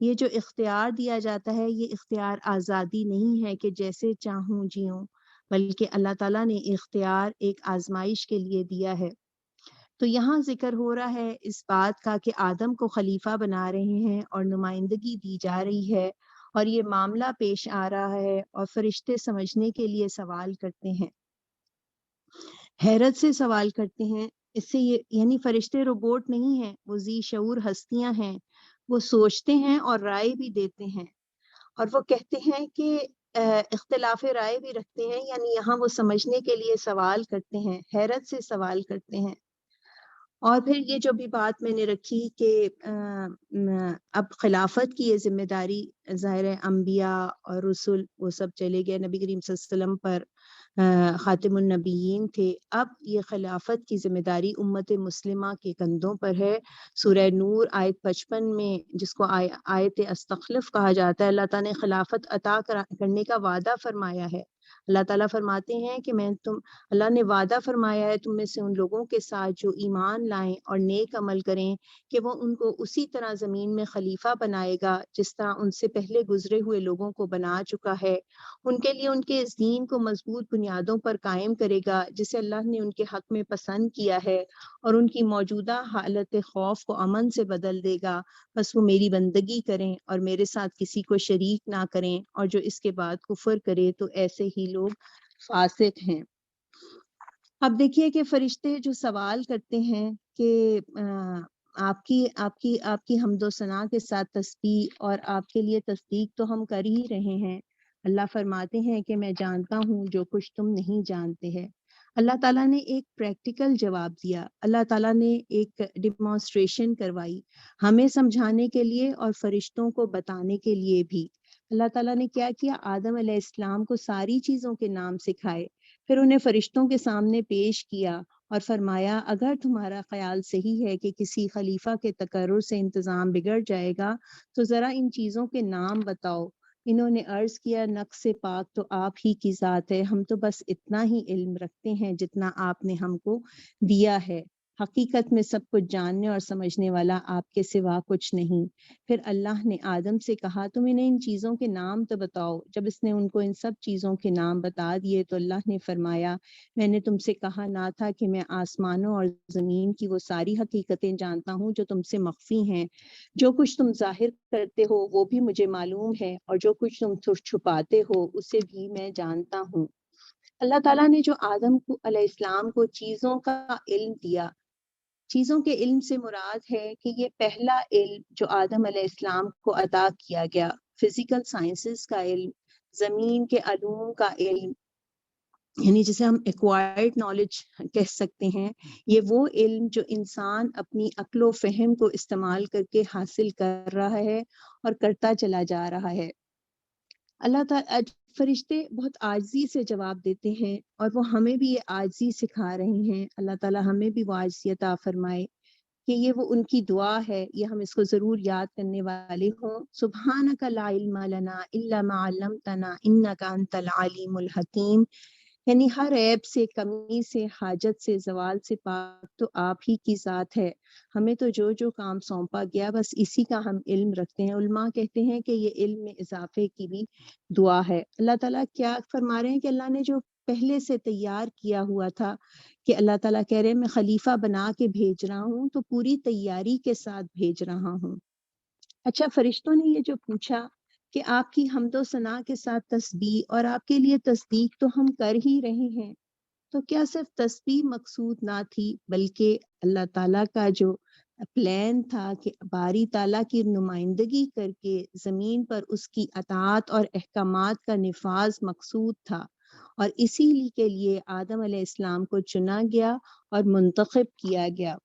یہ جو اختیار دیا جاتا ہے، یہ اختیار آزادی نہیں ہے کہ جیسے چاہوں جیوں، بلکہ اللہ تعالیٰ نے اختیار ایک آزمائش کے لیے دیا ہے۔ تو یہاں ذکر ہو رہا ہے اس بات کا کہ آدم کو خلیفہ بنا رہے ہیں اور نمائندگی دی جا رہی ہے، اور یہ معاملہ پیش آ رہا ہے، اور فرشتے سمجھنے کے لیے سوال کرتے ہیں، حیرت سے سوال کرتے ہیں۔ اس سے یہ یعنی فرشتے روبوٹ نہیں ہیں، وہ ذی شعور ہستیاں ہیں، وہ سوچتے ہیں اور رائے بھی دیتے ہیں، اور وہ کہتے ہیں کہ اختلاف رائے بھی رکھتے ہیں، یعنی یہاں وہ سمجھنے کے لیے سوال کرتے ہیں، حیرت سے سوال کرتے ہیں۔ اور پھر یہ جو بھی بات میں نے رکھی کہ اب خلافت کی یہ ذمہ داری ظاہر انبیاء اور رسول وہ سب چلے گئے، نبی کریم صلی اللہ علیہ وسلم پر خاتم النبیین تھے، اب یہ خلافت کی ذمہ داری امت مسلمہ کے کندھوں پر ہے۔ سورہ نور آیت 55 میں، جس کو آیت استخلف کہا جاتا ہے، اللہ تعالیٰ نے خلافت عطا کرنے کا وعدہ فرمایا ہے۔ اللہ تعالیٰ فرماتے ہیں کہ اللہ نے وعدہ فرمایا ہے تم میں سے ان لوگوں کے ساتھ جو ایمان لائیں اور نیک عمل کریں کہ وہ ان کو اسی طرح زمین میں خلیفہ بنائے گا جس طرح ان سے پہلے گزرے ہوئے لوگوں کو بنا چکا ہے، ان کے لیے ان کے اس دین کو مضبوط بنیادوں پر قائم کرے گا جسے اللہ نے ان کے حق میں پسند کیا ہے، اور ان کی موجودہ حالت خوف کو امن سے بدل دے گا، بس وہ میری بندگی کریں اور میرے ساتھ کسی کو شریک نہ کریں، اور جو اس کے بعد کفر کرے تو ایسے ہی لوگ فاسق ہیں۔ اب دیکھیے کہ فرشتے جو سوال کرتے ہیں کہ آپ کی حمد و ثنا کے ساتھ تسبیح اور آپ کے لیے تصدیق تو ہم کر ہی رہے ہیں، اللہ فرماتے ہیں کہ میں جانتا ہوں جو کچھ تم نہیں جانتے ہیں۔ اللہ تعالیٰ نے ایک پریکٹیکل جواب دیا، اللہ تعالیٰ نے ایک ڈیمانسٹریشن کروائی ہمیں سمجھانے کے لیے اور فرشتوں کو بتانے کے لیے بھی۔ اللہ تعالیٰ نے کیا کیا؟ آدم علیہ السلام کو ساری چیزوں کے نام سکھائے، پھر انہیں فرشتوں کے سامنے پیش کیا اور فرمایا اگر تمہارا خیال صحیح ہے کہ کسی خلیفہ کے تقرر سے انتظام بگڑ جائے گا تو ذرا ان چیزوں کے نام بتاؤ۔ انہوں نے عرض کیا نقص پاک تو آپ ہی کی ذات ہے، ہم تو بس اتنا ہی علم رکھتے ہیں جتنا آپ نے ہم کو دیا ہے، حقیقت میں سب کچھ جاننے اور سمجھنے والا آپ کے سوا کچھ نہیں۔ پھر اللہ نے آدم سے کہا تم انہیں ان چیزوں کے نام تو بتاؤ۔ جب اس نے ان کو ان سب چیزوں کے نام بتا دیے تو اللہ نے فرمایا میں نے تم سے کہا نہ تھا کہ میں آسمانوں اور زمین کی وہ ساری حقیقتیں جانتا ہوں جو تم سے مخفی ہیں، جو کچھ تم ظاہر کرتے ہو وہ بھی مجھے معلوم ہے اور جو کچھ تم چھپاتے ہو اسے بھی میں جانتا ہوں۔ اللہ تعالیٰ نے جو آدم علیہ السلام کو چیزوں کا علم دیا، چیزوں کے علم سے مراد ہے کہ یہ پہلا علم جو آدم علیہ السلام کو عطا کیا گیا، فزیکل سائنسز کا علم، زمین کے علوم کا علم، یعنی جسے ہم ایکوائرڈ نالج کہہ سکتے ہیں، یہ وہ علم جو انسان اپنی عقل و فہم کو استعمال کر کے حاصل کر رہا ہے اور کرتا چلا جا رہا ہے۔ اللہ تعالیٰ فرشتے بہت عاجزی سے جواب دیتے ہیں اور وہ ہمیں بھی یہ عاجزی سکھا رہے ہیں، اللہ تعالیٰ ہمیں بھی وہ عاجزی عطا فرمائے کہ یہ وہ ان کی دعا ہے، یہ ہم اس کو ضرور یاد کرنے والے ہوں۔ سبحانک لا علم لنا الا ما علمتنا انک انت العلیم الحکیم، یعنی ہر عیب سے، کمی سے، حاجت سے، زوال سے پاک تو آپ ہی کی ذات ہے، ہمیں تو جو جو کام سونپا گیا بس اسی کا ہم علم رکھتے ہیں۔ علماء کہتے ہیں کہ یہ علم میں اضافے کی بھی دعا ہے۔ اللہ تعالیٰ کیا فرما رہے ہیں کہ اللہ نے جو پہلے سے تیار کیا ہوا تھا، کہ اللہ تعالیٰ کہہ رہے ہیں میں خلیفہ بنا کے بھیج رہا ہوں تو پوری تیاری کے ساتھ بھیج رہا ہوں۔ اچھا، فرشتوں نے یہ جو پوچھا کہ آپ کی حمد و ثنا کے ساتھ تسبیح اور آپ کے لیے تصدیق تو ہم کر ہی رہے ہیں، تو کیا صرف تسبیح مقصود نہ تھی بلکہ اللہ تعالیٰ کا جو پلان تھا کہ باری تعالیٰ کی نمائندگی کر کے زمین پر اس کی اطاعت اور احکامات کا نفاذ مقصود تھا، اور اسی کے لیے آدم علیہ السلام کو چنا گیا اور منتخب کیا گیا۔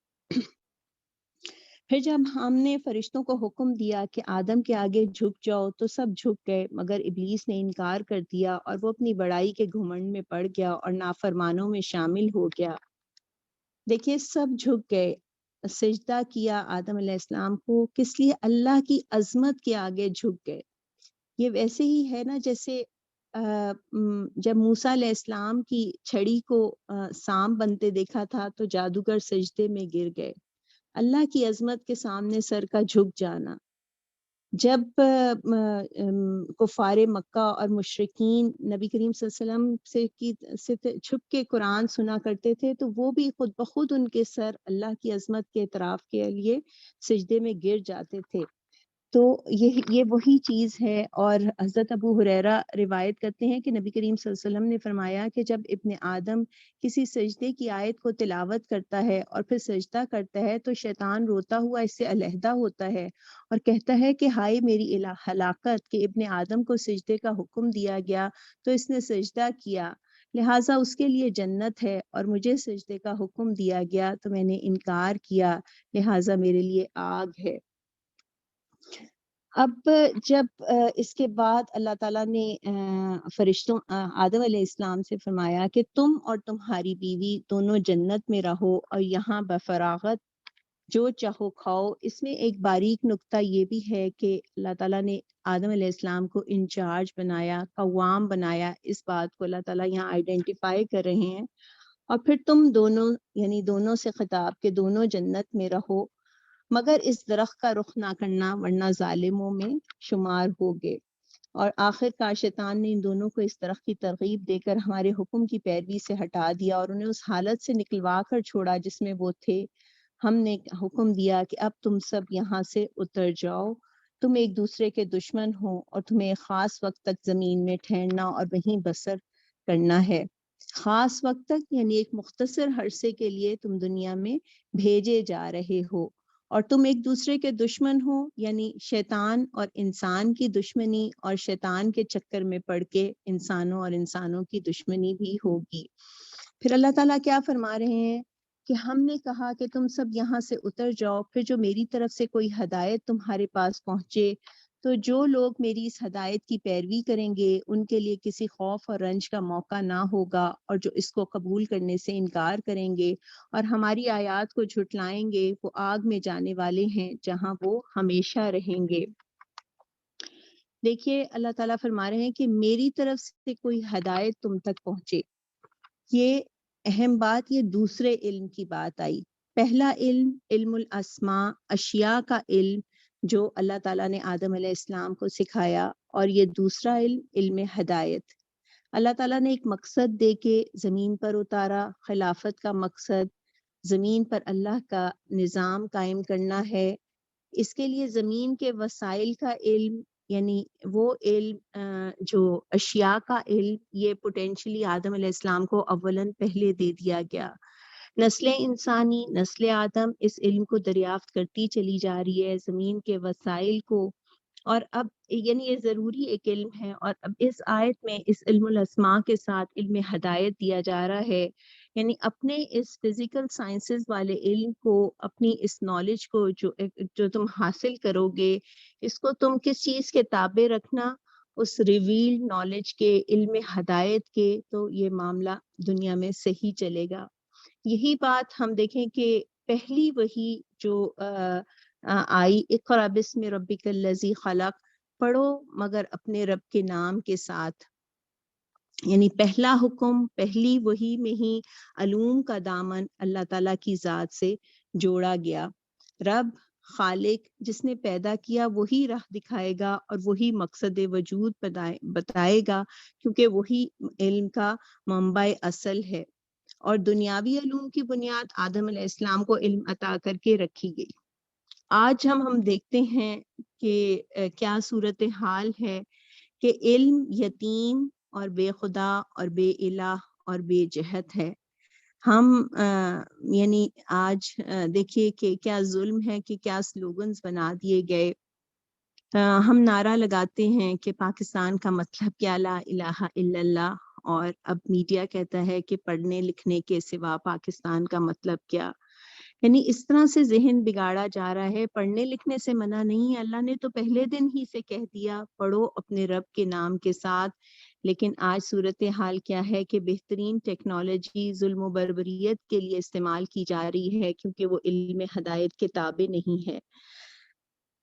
پھر جب ہم نے فرشتوں کو حکم دیا کہ آدم کے آگے جھک جاؤ تو سب جھک گئے، مگر ابلیس نے انکار کر دیا اور وہ اپنی بڑائی کے گھمنڈ میں پڑ گیا اور نافرمانوں میں شامل ہو گیا۔ دیکھیے سب جھک گئے، سجدہ کیا آدم علیہ السلام کو، کس لیے؟ اللہ کی عظمت کے آگے جھک گئے۔ یہ ویسے ہی ہے نا جیسے جب موسیٰ علیہ السلام کی چھڑی کو سانپ بنتے دیکھا تھا تو جادوگر سجدے میں گر گئے۔ اللہ کی عظمت کے سامنے سر کا جھک جانا۔ جب کفار مکہ اور مشرکین نبی کریم صلی اللہ علیہ وسلم سے چھپ کے قرآن سنا کرتے تھے تو وہ بھی خود بخود ان کے سر اللہ کی عظمت کے اعتراف کے لیے سجدے میں گر جاتے تھے۔ تو یہ وہی چیز ہے، اور حضرت ابو ہریرہ روایت کرتے ہیں کہ نبی کریم صلی اللہ علیہ وسلم نے فرمایا کہ جب ابن آدم کسی سجدے کی آیت کو تلاوت کرتا ہے اور پھر سجدہ کرتا ہے تو شیطان روتا ہوا اس سے علیحدہ ہوتا ہے اور کہتا ہے کہ ہائے میری ہلاکت کہ ابن آدم کو سجدے کا حکم دیا گیا تو اس نے سجدہ کیا، لہٰذا اس کے لیے جنت ہے، اور مجھے سجدے کا حکم دیا گیا تو میں نے انکار کیا، لہٰذا میرے لیے آگ ہے۔ اب جب اس کے بعد اللہ تعالیٰ نے فرشتوں آدم علیہ السلام سے فرمایا کہ تم اور تمہاری بیوی دونوں جنت میں رہو اور یہاں بفراغت جو چاہو کھاؤ. اس میں ایک باریک نقطہ یہ بھی ہے کہ اللہ تعالیٰ نے آدم علیہ السلام کو انچارج بنایا, قوام بنایا. اس بات کو اللہ تعالیٰ یہاں آئیڈینٹیفائی کر رہے ہیں. اور پھر تم دونوں, یعنی دونوں سے خطاب کہ دونوں جنت میں رہو, مگر اس درخت کا رخ نہ کرنا ورنہ ظالموں میں شمار ہوگے. اور آخر کار شیطان نے ان دونوں کو اس درخت کی ترغیب دے کر ہمارے حکم کی پیروی سے ہٹا دیا اور انہیں اس حالت سے نکلوا کر چھوڑا جس میں وہ تھے. ہم نے حکم دیا کہ اب تم سب یہاں سے اتر جاؤ, تم ایک دوسرے کے دشمن ہو اور تمہیں ایک خاص وقت تک زمین میں ٹھہرنا اور وہیں بسر کرنا ہے. خاص وقت تک یعنی ایک مختصر عرصے کے لیے تم دنیا میں بھیجے جا رہے ہو, اور تم ایک دوسرے کے دشمن ہو, یعنی شیطان اور انسان کی دشمنی, اور شیطان کے چکر میں پڑ کے انسانوں اور انسانوں کی دشمنی بھی ہوگی. پھر اللہ تعالیٰ کیا فرما رہے ہیں کہ ہم نے کہا کہ تم سب یہاں سے اتر جاؤ, پھر جو میری طرف سے کوئی ہدایت تمہارے پاس پہنچے تو جو لوگ میری اس ہدایت کی پیروی کریں گے ان کے لیے کسی خوف اور رنج کا موقع نہ ہوگا, اور جو اس کو قبول کرنے سے انکار کریں گے اور ہماری آیات کو جھٹلائیں گے وہ آگ میں جانے والے ہیں جہاں وہ ہمیشہ رہیں گے. دیکھیے اللہ تعالیٰ فرما رہے ہیں کہ میری طرف سے کوئی ہدایت تم تک پہنچے. یہ اہم بات, یہ دوسرے علم کی بات آئی. پہلا علم علم الاسماء, اشیاء کا علم جو اللہ تعالیٰ نے آدم علیہ السلام کو سکھایا, اور یہ دوسرا علم علم ہدایت. اللہ تعالیٰ نے ایک مقصد دے کے زمین پر اتارا, خلافت کا مقصد, زمین پر اللہ کا نظام قائم کرنا ہے. اس کے لیے زمین کے وسائل کا علم, یعنی وہ علم جو اشیاء کا علم, یہ پوٹینشلی آدم علیہ السلام کو اولاً پہلے دے دیا گیا. نسل انسانی, نسل آدم اس علم کو دریافت کرتی چلی جا رہی ہے, زمین کے وسائل کو, اور اب یعنی یہ ضروری ایک علم ہے. اور اب اس آیت میں اس علم الاسماء کے ساتھ علم ہدایت دیا جا رہا ہے, یعنی اپنے اس فزیکل سائنسز والے علم کو, اپنی اس نالج کو جو تم حاصل کرو گے, اس کو تم کس چیز کے تابع رکھنا, اس ریویلڈ نالج کے, علم ہدایت کے, تو یہ معاملہ دنیا میں صحیح چلے گا. یہی بات ہم دیکھیں کہ پہلی وحی جو آئی, اقرأ بسم ربک الذی خلق, پڑھو مگر اپنے رب کے نام کے ساتھ, یعنی پہلا حکم پہلی وحی میں ہی علوم کا دامن اللہ تعالیٰ کی ذات سے جوڑا گیا. رب خالق جس نے پیدا کیا وہی راہ دکھائے گا اور وہی مقصد وجود بتائے گا, کیونکہ وہی علم کا منبع اصل ہے. اور دنیاوی علوم کی بنیاد آدم علیہ السلام کو علم عطا کر کے رکھی گئی. آج ہم دیکھتے ہیں کہ کیا صورتحال ہے کہ علم یتیم اور بے خدا اور بے الہ اور بے جہت ہے. ہم یعنی آج دیکھیے کہ کیا ظلم ہے, کہ کیا سلوگنز بنا دیے گئے. ہم نعرہ لگاتے ہیں کہ پاکستان کا مطلب کیا, لا الہ الا اللہ, اور اب میڈیا کہتا ہے کہ پڑھنے لکھنے کے سوا پاکستان کا مطلب کیا. یعنی اس طرح سے ذہن بگاڑا جا رہا ہے. پڑھنے لکھنے سے منع نہیں, اللہ نے تو پہلے دن ہی سے کہہ دیا پڑھو اپنے رب کے نام کے ساتھ. لیکن آج صورتحال کیا ہے کہ بہترین ٹیکنالوجی ظلم و بربریت کے لیے استعمال کی جا رہی ہے, کیونکہ وہ علم ہدایت کے تابع نہیں ہے.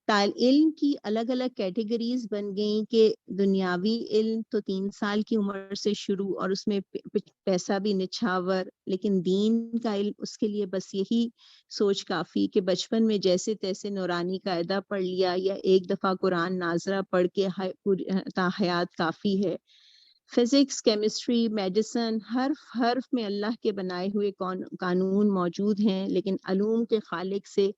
علم کی الگ الگ کیٹیگریز بن گئیں کہ دنیاوی علم تو 3 سال کی عمر سے شروع, اور اس میں پیسہ بھی نچھاور, لیکن دین کا علم اس کے لیے بس یہی سوچ کافی کہ بچپن میں جیسے تیسے نورانی قاعدہ پڑھ لیا یا ایک دفعہ قرآن ناظرہ پڑھ کے تا حیات کافی ہے. فزکس, کیمسٹری, میڈیسن, حرف میں اللہ کے بنائے ہوئے قانون موجود ہیں, لیکن علوم کے خالق سے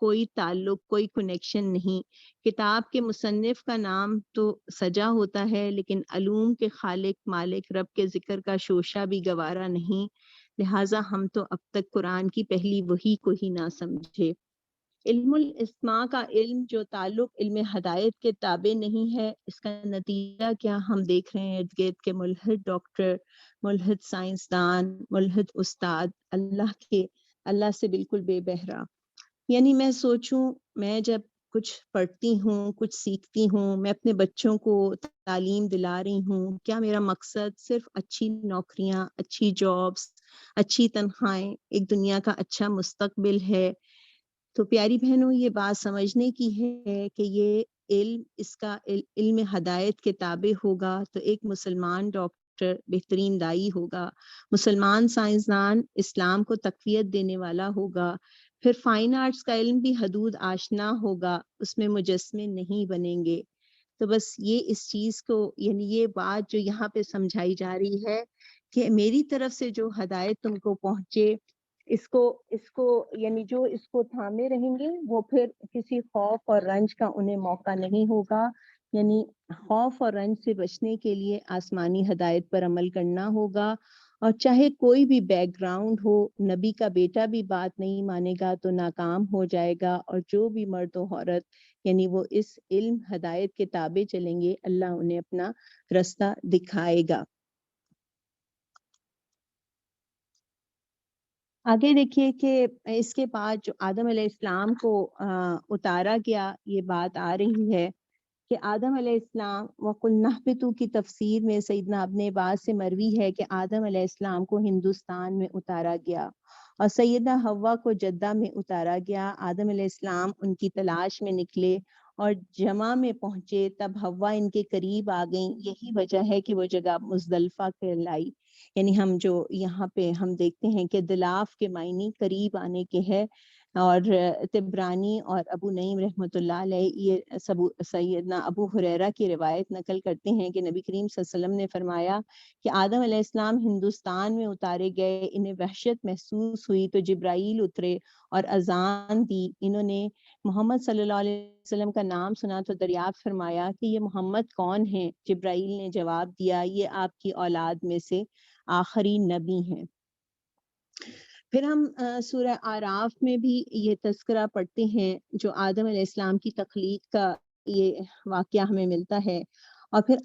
کوئی تعلق, کوئی کنیکشن نہیں. کتاب کے مصنف کا نام تو سجا ہوتا ہے, لیکن علوم کے خالق مالک رب کے ذکر کا شوشہ بھی گوارا نہیں. لہٰذا ہم تو اب تک قرآن کی پہلی وحی کو ہی نہ سمجھے. علم الاسماء کا علم جو تعلق علم ہدایت کے تابع نہیں ہے, اس کا نتیجہ کیا ہم دیکھ رہے ہیں ارد گرد کے ملحد ڈاکٹر, ملحد سائنسدان, ملحد استاد اللہ سے بالکل بے بہرا. یعنی میں سوچوں, میں جب کچھ پڑھتی ہوں, کچھ سیکھتی ہوں, میں اپنے بچوں کو تعلیم دلا رہی ہوں, کیا میرا مقصد صرف اچھی نوکریاں, اچھی جابس, اچھی تنخواہیں, ایک دنیا کا اچھا مستقبل ہے؟ تو پیاری بہنوں یہ بات سمجھنے کی ہے کہ یہ علم اس کا علم ہدایت کے تابع ہوگا تو ایک مسلمان ڈاکٹر بہترین دائی ہوگا، مسلمان سائنسدان اسلام کو تقویت دینے والا ہوگا، پھر فائن آرٹس کا علم بھی حدود آشنا ہوگا، اس میں مجسمے نہیں بنیں گے۔ تو بس یہ اس چیز کو یعنی یہ بات جو یہاں پہ سمجھائی جا رہی ہے کہ میری طرف سے جو ہدایت تم کو پہنچے اس کو یعنی جو اس کو تھامے رہیں گے وہ پھر کسی خوف اور رنج کا انہیں موقع نہیں ہوگا، یعنی خوف اور رنج سے بچنے کے لیے آسمانی ہدایت پر عمل کرنا ہوگا، اور چاہے کوئی بھی بیک گراؤنڈ ہو، نبی کا بیٹا بھی بات نہیں مانے گا تو ناکام ہو جائے گا، اور جو بھی مرد و عورت یعنی وہ اس علم ہدایت کے تابع چلیں گے اللہ انہیں اپنا رستہ دکھائے گا۔ آگے دیکھیے کہ اس کے بعد جو آدم علیہ السلام کو اتارا گیا، یہ بات آ رہی ہے کہ آدم علیہ السلام وَقُلْنَا اهْبِطُوا کی تفسیر میں سیدنا ابن عباس سے مروی ہے کہ آدم علیہ السلام کو ہندوستان میں اتارا گیا اور سیدہ حوا کو جدہ میں اتارا گیا۔ آدم علیہ السلام ان کی تلاش میں نکلے اور جمع میں پہنچے، تب حوا ان کے قریب آ گئیں۔ یہی وجہ ہے کہ وہ جگہ مزدلفہ کہلائی، یعنی ہم جو یہاں پہ ہم دیکھتے ہیں کہ دلاف کے معنی قریب آنے کے ہے، اور تبرانی اور ابو نعیم رحمۃ اللہ علیہ یہ سیدنا ابو ہریرہ کی روایت نقل کرتے ہیں کہ نبی کریم صلی اللہ علیہ وسلم نے فرمایا کہ آدم علیہ السلام ہندوستان میں اتارے گئے، انہیں وحشت محسوس ہوئی تو جبرائیل اترے اور اذان دی، انہوں نے محمد صلی اللہ علیہ وسلم کا نام سنا تو دریافت فرمایا کہ یہ محمد کون ہیں؟ جبرائیل نے جواب دیا یہ آپ کی اولاد میں سے آخری نبی ہیں۔ پھر ہم سورہ اعراف میں بھی یہ تذکرہ پڑھتے ہیں جو آدم علیہ السلام کی تخلیق کا یہ واقعہ ہمیں ملتا ہے، اور پھر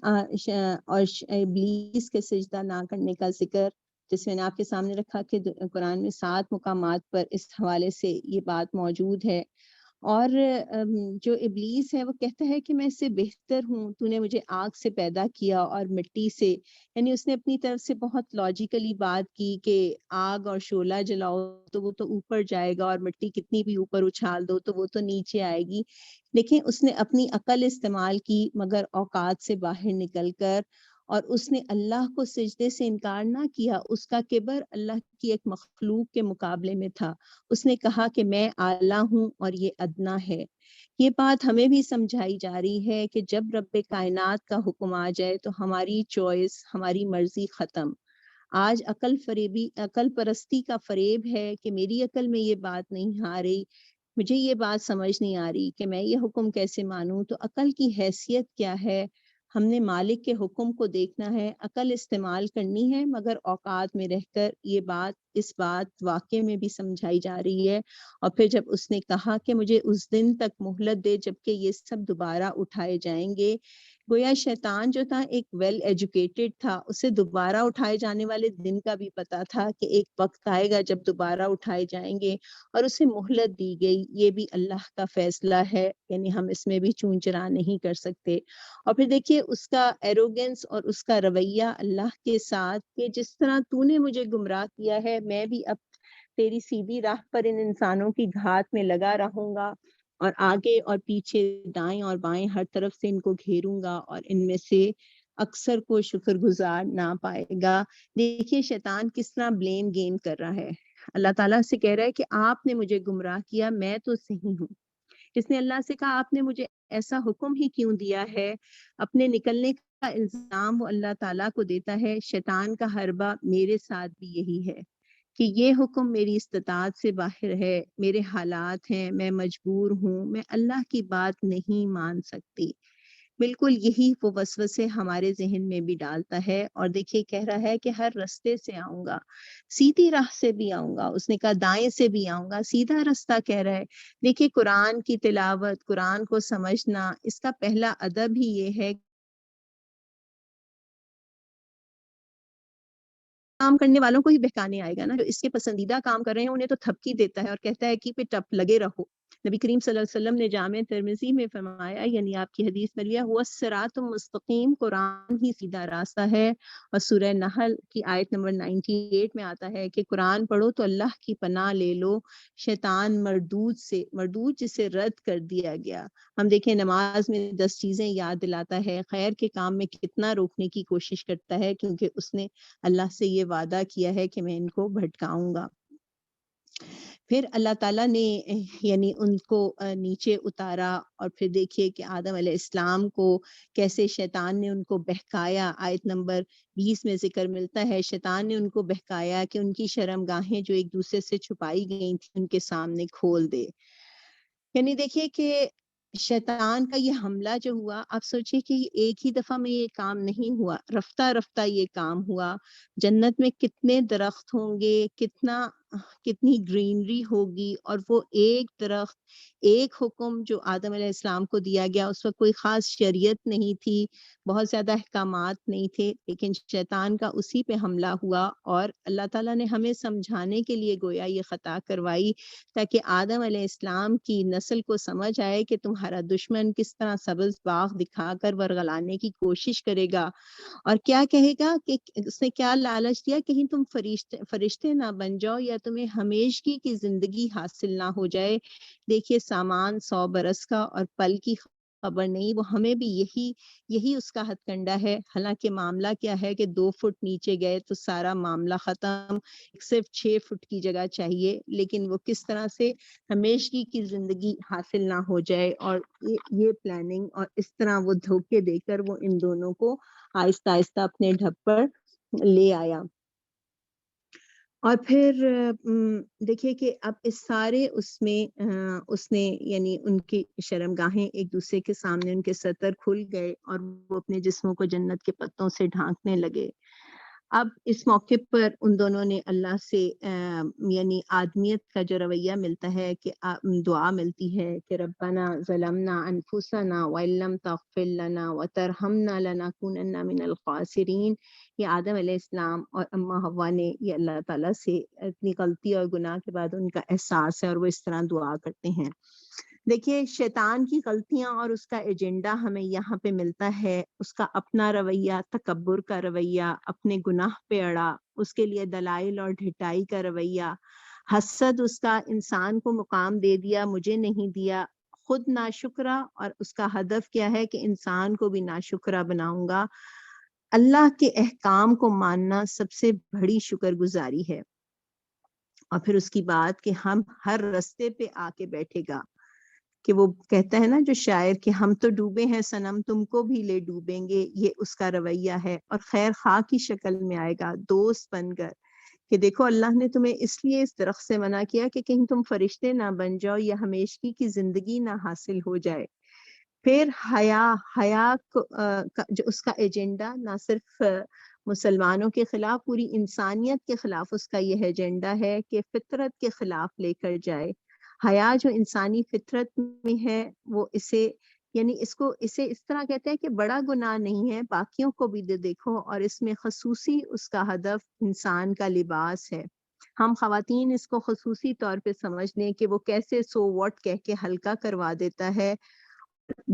ابلیس کے سجدہ نہ کرنے کا ذکر، جس میں نے آپ کے سامنے رکھا کہ قرآن میں 7 مقامات پر اس حوالے سے یہ بات موجود ہے۔ اور جو ابلیس ہے وہ کہتا ہے کہ میں اس سے بہتر ہوں، تو نے مجھے آگ سے پیدا کیا اور مٹی سے، یعنی اس نے اپنی طرف سے بہت لاجیکلی بات کی کہ آگ اور شعلہ جلاؤ تو وہ تو اوپر جائے گا، اور مٹی کتنی بھی اوپر اچھال دو تو وہ تو نیچے آئے گی، لیکن اس نے اپنی عقل استعمال کی مگر اوقات سے باہر نکل کر، اور اس نے اللہ کو سجدے سے انکار نہ کیا۔ اس کا کبر اللہ کی ایک مخلوق کے مقابلے میں تھا، اس نے کہا کہ میں اعلیٰ ہوں اور یہ ادنا ہے۔ یہ بات ہمیں بھی سمجھائی جا رہی ہے کہ جب رب کائنات کا حکم آ جائے تو ہماری چوائس، ہماری مرضی ختم۔ آج عقل پرستی کا فریب ہے کہ میری عقل میں یہ بات نہیں آ رہی، مجھے یہ بات سمجھ نہیں آ رہی کہ میں یہ حکم کیسے مانوں، تو عقل کی حیثیت کیا ہے؟ ہم نے مالک کے حکم کو دیکھنا ہے، عقل استعمال کرنی ہے، مگر اوقات میں رہ کر یہ بات اس بات واقعے میں بھی سمجھائی جا رہی ہے۔ اور پھر جب اس نے کہا کہ مجھے اس دن تک مہلت دے جبکہ یہ سب دوبارہ اٹھائے جائیں گے، گویا شیطان جو تھا ایک ویل ایجوکیٹڈ تھا، اسے دوبارہ اٹھائے جانے والے دن کا بھی پتا تھا کہ ایک وقت آئے گا جب دوبارہ اٹھائے جائیں گے، اور اسے مہلت دی گئی۔ یہ بھی اللہ کا فیصلہ ہے، یعنی ہم اس میں بھی چون چرا نہیں کر سکتے۔ اور پھر دیکھیے اس کا ایروگنس اور اس کا رویہ اللہ کے ساتھ کہ جس طرح تو نے مجھے گمراہ کیا ہے میں بھی اب تیری سیدھی راہ پر ان انسانوں کی گھات میں لگا رہوں گا، اور آگے اور پیچھے دائیں اور بائیں ہر طرف سے ان کو گھیروں گا، اور ان میں سے اکثر کو شکر گزار نہ پائے گا۔ دیکھیے شیطان کس طرح بلیم گیم کر رہا ہے، اللہ تعالیٰ سے کہہ رہا ہے کہ آپ نے مجھے گمراہ کیا، میں تو صحیح ہوں۔ اس نے اللہ سے کہا آپ نے مجھے ایسا حکم ہی کیوں دیا ہے؟ اپنے نکلنے کا الزام وہ اللہ تعالیٰ کو دیتا ہے۔ شیطان کا حربہ میرے ساتھ بھی یہی ہے کہ یہ حکم میری استطاعت سے باہر ہے، میرے حالات ہیں، میں مجبور ہوں، میں اللہ کی بات نہیں مان سکتی۔ بالکل یہی وہ وسوسے ہمارے ذہن میں بھی ڈالتا ہے، اور دیکھیے کہہ رہا ہے کہ ہر رستے سے آؤں گا، سیدھی راہ سے بھی آؤں گا، اس نے کہا دائیں سے بھی آؤں گا، سیدھا رستہ کہہ رہا ہے۔ دیکھیے قرآن کی تلاوت، قرآن کو سمجھنا، اس کا پہلا ادب ہی یہ ہے کام کرنے والوں کو ہی بہکانے آئے گا نا، جو اس کے پسندیدہ کام کر رہے ہیں انہیں تو تھپکی دیتا ہے اور کہتا ہے کہ پہ ٹپ لگے رہو۔ نبی کریم صلی اللہ علیہ وسلم نے جامع ترمذی میں فرمایا، یعنی آپ کی حدیث میں لیا، ہوا الصراط مستقیم، قرآن ہی سیدھا راستہ ہے۔ اور سورہ نحل کی آیت نمبر 98 میں آتا ہے کہ قرآن پڑھو تو اللہ کی پناہ لے لو شیطان مردود سے، مردود جسے رد کر دیا گیا۔ ہم دیکھیں نماز میں 10 چیزیں یاد دلاتا ہے، خیر کے کام میں کتنا روکنے کی کوشش کرتا ہے، کیونکہ اس نے اللہ سے یہ وعدہ کیا ہے کہ میں ان کو بھٹکاؤں گا۔ پھر اللہ تعالیٰ نے یعنی ان کو نیچے اتارا، اور پھر دیکھیے کہ آدم علیہ السلام کو کیسے شیطان نے ان کو بہکایا۔ آیت نمبر 20 میں ذکر ملتا ہے، شیطان نے ان کو بہکایا کہ ان کی شرم گاہیں جو ایک دوسرے سے چھپائی گئی تھیں ان کے سامنے کھول دے۔ یعنی دیکھیے کہ شیطان کا یہ حملہ جو ہوا، آپ سوچئے کہ ایک ہی دفعہ میں یہ کام نہیں ہوا، رفتہ رفتہ یہ کام ہوا۔ جنت میں کتنے درخت ہوں گے، کتنی گرینری ہوگی، اور وہ ایک درخت، ایک حکم جو آدم علیہ السلام کو دیا گیا، اس وقت کوئی خاص شریعت نہیں تھی، بہت زیادہ احکامات نہیں تھے، لیکن شیطان کا اسی پہ حملہ ہوا، اور اللہ تعالیٰ نے ہمیں سمجھانے کے لیے گویا یہ خطا کروائی، تاکہ آدم علیہ السلام کی نسل کو سمجھ آئے کہ تمہارا دشمن کس طرح سبز باغ دکھا کر ورگلانے کی کوشش کرے گا، اور کیا کہے گا کہ اس نے کیا لالچ دیا، کہیں تم فرشتے نہ بن جاؤ یا تمہیں ہمیشگی کی زندگی حاصل نہ ہو جائے۔ دیکھیے سامان 100 برس کا اور پل کی خبر نہیں، وہ ہمیں بھی یہی اس کا ہتھ کنڈا ہے۔ حالانکہ معاملہ کیا ہے کہ 2 فٹ نیچے گئے تو سارا معاملہ ختم، صرف 6 فٹ کی جگہ چاہیے، لیکن وہ کس طرح سے ہمیشگی کی زندگی حاصل نہ ہو جائے، اور یہ پلاننگ، اور اس طرح وہ دھوکے دے کر وہ ان دونوں کو آہستہ آہستہ اپنے ڈھب پر لے آیا۔ اور پھر دیکھیے کہ اب اس سارے اس نے یعنی ان کی شرم گاہیں ایک دوسرے کے سامنے، ان کے ستر کھل گئے، اور وہ اپنے جسموں کو جنت کے پتوں سے ڈھانکنے لگے۔ اب اس موقع پر ان دونوں نے اللہ سے یعنی آدمیت کا جو رویہ ملتا ہے کہ دعا ملتی ہے کہ ربنا ظلمنا انفسنا وان لم تغفر لنا وترحمنا لنکونن من الخاسرین۔ یہ آدم علیہ السلام اور اماں حوا نے یہ اللہ تعالیٰ سے اتنی غلطی اور گناہ کے بعد ان کا احساس ہے، اور وہ اس طرح دعا کرتے ہیں۔ دیکھیے شیطان کی غلطیاں اور اس کا ایجنڈا ہمیں یہاں پہ ملتا ہے، اس کا اپنا رویہ، تکبر کا رویہ، اپنے گناہ پہ اڑا، اس کے لیے دلائل اور ڈھٹائی کا رویہ، حسد اس کا، انسان کو مقام دے دیا مجھے نہیں دیا، خود ناشکرا، اور اس کا ہدف کیا ہے کہ انسان کو بھی ناشکرا بناؤں گا۔ اللہ کے احکام کو ماننا سب سے بڑی شکر گزاری ہے، اور پھر اس کی بات کہ ہم ہر رستے پہ آ کے بیٹھے گا، کہ وہ کہتا ہے نا جو شاعر کہ ہم تو ڈوبے ہیں صنم تم کو بھی لے ڈوبیں گے، یہ اس کا رویہ ہے، اور خیر خواہ کی شکل میں آئے گا، دوست بن کر، کہ دیکھو اللہ نے تمہیں اس لیے اس درخت سے منع کیا کہ کہیں تم فرشتے نہ بن جاؤ یا ہمیشگی کی زندگی نہ حاصل ہو جائے۔ پھر حیا جو اس کا ایجنڈا نہ صرف مسلمانوں کے خلاف، پوری انسانیت کے خلاف اس کا یہ ایجنڈا ہے کہ فطرت کے خلاف لے کر جائے۔ حیا جو انسانی فطرت میں ہے، وہ اسے اس طرح کہتے ہیں کہ بڑا گناہ نہیں ہے، باقیوں کو بھی دیکھو، اور اس میں خصوصی اس کا ہدف انسان کا لباس ہے۔ ہم خواتین اس کو خصوصی طور پہ سمجھ لیں کہ وہ کیسے سو واٹ کہہ کے ہلکا کروا دیتا ہے۔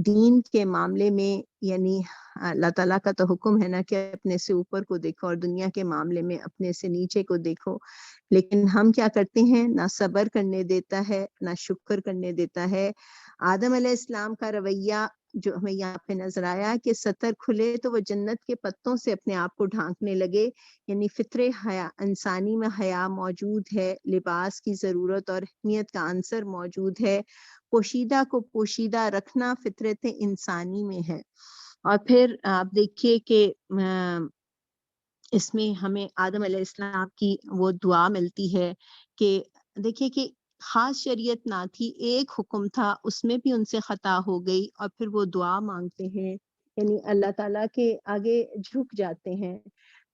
دین کے معاملے میں یعنی اللہ تعالیٰ کا تو حکم ہے نا کہ اپنے سے اوپر کو دیکھو، اور دنیا کے معاملے میں اپنے سے نیچے کو دیکھو، لیکن ہم کیا کرتے ہیں، نہ صبر کرنے دیتا ہے نہ شکر کرنے دیتا ہے۔ آدم علیہ السلام کا رویہ جو ہمیں یہاں پہ نظر آیا کہ ستر کھلے تو وہ جنت کے پتوں سے اپنے آپ کو ڈھانکنے لگے، یعنی فطرے حیا، انسانی میں حیا موجود ہے، لباس کی ضرورت اور اہمیت کا عنصر موجود ہے، پوشیدہ کو پوشیدہ رکھنا فطرت انسانی میں ہے۔ اور پھر آپ دیکھیے کہ اس میں ہمیں آدم علیہ السلام کی وہ دعا ملتی ہے کہ دیکھیے کہ خاص شریعت نہ تھی، ایک حکم تھا، اس میں بھی ان سے خطا ہو گئی، اور پھر وہ دعا مانگتے ہیں، یعنی اللہ تعالیٰ کے آگے جھک جاتے ہیں۔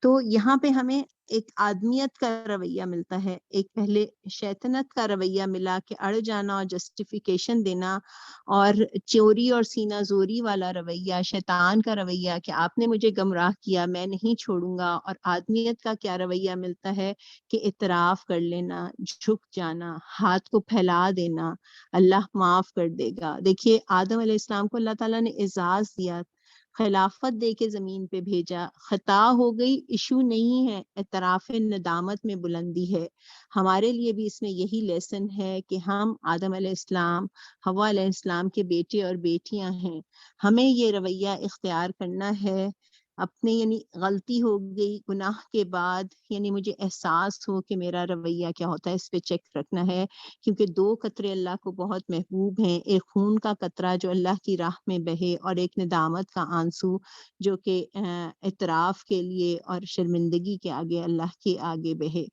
تو یہاں پہ ہمیں ایک آدمیت کا رویہ ملتا ہے، ایک پہلے شیطنت کا رویہ ملا کہ اڑ جانا اور جسٹیفیکیشن دینا، اور چوری اور سینہ زوری والا رویہ، شیطان کا رویہ کہ آپ نے مجھے گمراہ کیا، میں نہیں چھوڑوں گا. اور آدمیت کا کیا رویہ ملتا ہے کہ اعتراف کر لینا، جھک جانا، ہاتھ کو پھیلا دینا، اللہ معاف کر دے گا. دیکھیے آدم علیہ السلام کو اللہ تعالیٰ نے اعزاز دیا، خلافت دے کے زمین پہ بھیجا، خطا ہو گئی، ایشو نہیں ہے، اعتراف ندامت میں بلندی ہے. ہمارے لیے بھی اس میں یہی لیسن ہے کہ ہم آدم علیہ السلام، حوا علیہ السلام کے بیٹے اور بیٹیاں ہیں. ہمیں یہ رویہ اختیار کرنا ہے اپنے، یعنی غلطی ہو گئی گناہ کے بعد، یعنی مجھے احساس ہو کہ میرا رویہ کیا ہوتا ہے، اس پہ چیک رکھنا ہے. کیونکہ دو قطرے اللہ کو بہت محبوب ہیں، ایک خون کا قطرہ جو اللہ کی راہ میں بہے، اور ایک ندامت کا آنسو جو کہ اعتراف کے لیے اور شرمندگی کے آگے اللہ کے آگے بہے.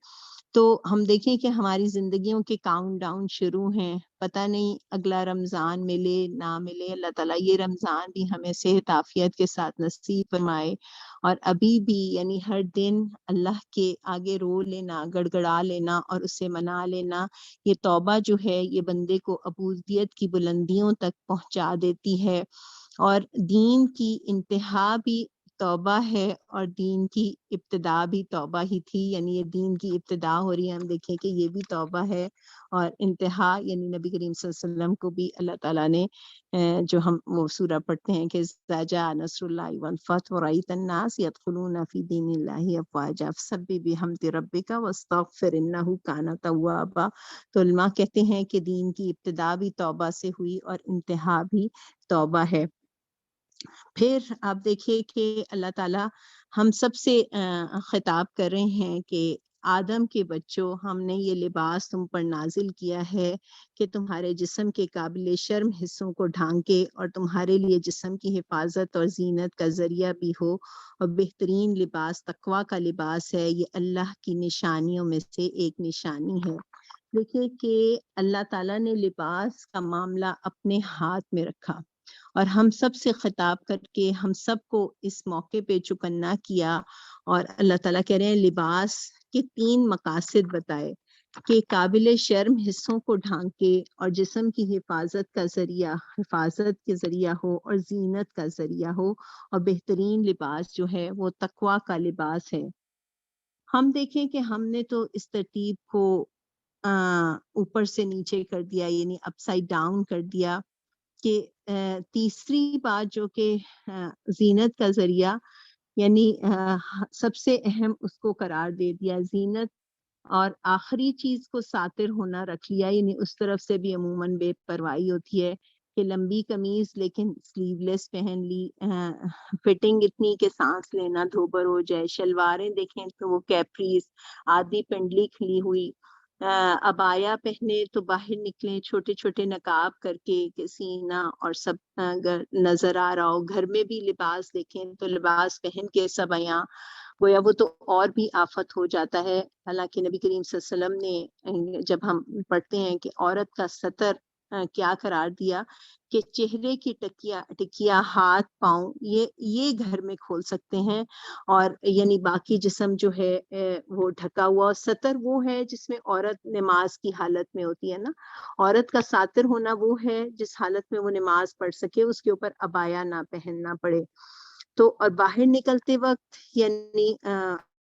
تو ہم دیکھیں کہ ہماری زندگیوں کے کاؤنٹ ڈاؤن شروع ہیں، پتہ نہیں اگلا رمضان ملے نہ ملے. اللہ تعالیٰ یہ رمضان بھی ہمیں صحت عافیت کے ساتھ نصیب فرمائے، اور ابھی بھی یعنی ہر دن اللہ کے آگے رو لینا، گڑ گڑا لینا اور اسے منا لینا. یہ توبہ جو ہے یہ بندے کو عبودیت کی بلندیوں تک پہنچا دیتی ہے، اور دین کی انتہا بھی توبہ ہے اور دین کی ابتدا بھی توبہ ہی تھی. یعنی یہ دین کی ابتدا ہو رہی ہے، ہم دیکھیں کہ یہ بھی توبہ ہے، اور انتہا یعنی نبی کریم صلی اللہ علیہ وسلم کو بھی اللہ تعالیٰ نے جو ہم وہ سورہ پڑھتے ہیں کہ اذا جاء نصر اللہ والفتح ورأیت الناس يدخلون فی دین اللہ افواجا فسبح بحمد ربک واستغفر انہ کان توابا. تو علماء کہتے ہیں کہ دین کی ابتدا بھی توبہ سے ہوئی اور انتہا بھی توبہ ہے. پھر آپ دیکھیے کہ اللہ تعالیٰ ہم سب سے خطاب کر رہے ہیں کہ آدم کے بچوں، ہم نے یہ لباس تم پر نازل کیا ہے کہ تمہارے جسم کے قابل شرم حصوں کو ڈھانکے اور تمہارے لیے جسم کی حفاظت اور زینت کا ذریعہ بھی ہو. اور بہترین لباس تقویٰ کا لباس ہے، یہ اللہ کی نشانیوں میں سے ایک نشانی ہے. دیکھیے کہ اللہ تعالیٰ نے لباس کا معاملہ اپنے ہاتھ میں رکھا، اور ہم سب سے خطاب کر کے ہم سب کو اس موقع پہ چوکنا کیا. اور اللہ تعالیٰ کہہ رہے ہیں لباس کے 3 مقاصد بتائے کہ قابل شرم حصوں کو ڈھانکے اور جسم کی حفاظت کے ذریعہ ہو اور زینت کا ذریعہ ہو. اور بہترین لباس جو ہے وہ تقویٰ کا لباس ہے. ہم دیکھیں کہ ہم نے تو اس ترتیب کو اوپر سے نیچے کر دیا، یعنی اپ سائڈ ڈاؤن کر دیا، کہ تیسری بات جو کہ زینت کا ذریعہ، یعنی سب سے اہم اس کو قرار دے دیا زینت، اور آخری چیز کو ساتر ہونا رکھ لیا. یعنی اس طرف سے بھی عموماً بے پرواہی ہوتی ہے کہ لمبی قمیض لیکن سلیو لیس پہن لی، فٹنگ اتنی کہ سانس لینا دھوبر ہو جائے. شلواریں دیکھیں تو وہ کیپریز، آدھی پنڈلی کھلی ہوئی. عبایا پہنے تو باہر نکلیں چھوٹے چھوٹے نقاب کر کے کہ سینہ اور سب نظر آ رہا ہو. گھر میں بھی لباس دیکھیں تو لباس پہن کے سب آیا گویا وہ تو اور بھی آفت ہو جاتا ہے. حالانکہ نبی کریم صلی اللہ علیہ وسلم نے جب ہم پڑھتے ہیں کہ عورت کا ستر کیا قرار دیا کہ چہرے کی ٹکیا، ہاتھ پاؤں یہ گھر میں کھول سکتے ہیں، اور یعنی باقی جسم جو ہے وہ ڈھکا ہوا. ستر وہ ہے جس میں عورت نماز کی حالت میں ہوتی ہے نا، عورت کا ساتر ہونا وہ ہے جس حالت میں وہ نماز پڑھ سکے، اس کے اوپر عبایا نہ پہننا پڑے. تو اور باہر نکلتے وقت یعنی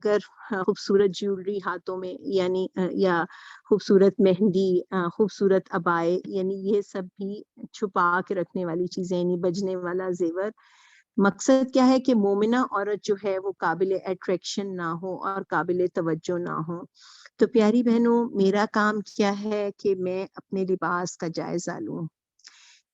اگر خوبصورت جیولری ہاتھوں میں، یعنی یا خوبصورت مہندی، خوبصورت عبائے، یعنی یہ سب بھی چھپا کے رکھنے والی چیزیں، یعنی بجنے والا زیور. مقصد کیا ہے کہ مومنہ عورت جو ہے وہ قابل اٹریکشن نہ ہو اور قابل توجہ نہ ہو. تو پیاری بہنوں، میرا کام کیا ہے کہ میں اپنے لباس کا جائزہ لوں.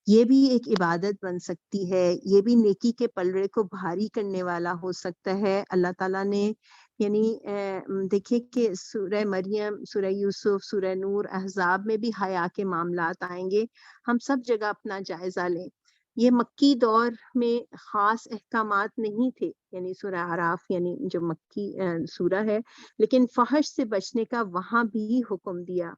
یہ بھی ایک عبادت بن سکتی ہے، یہ بھی نیکی کے پلڑے کو بھاری کرنے والا ہو سکتا ہے. اللہ تعالیٰ نے یعنی دیکھیں کہ سورہ مریم، سورہ یوسف، سورہ نور، احزاب میں بھی حیا کے معاملات آئیں گے. ہم سب جگہ اپنا جائزہ لیں. یہ مکی دور میں خاص احکامات نہیں تھے، یعنی سورہ اعراف یعنی جو مکی سورہ ہے، لیکن فحش سے بچنے کا وہاں بھی حکم دیا.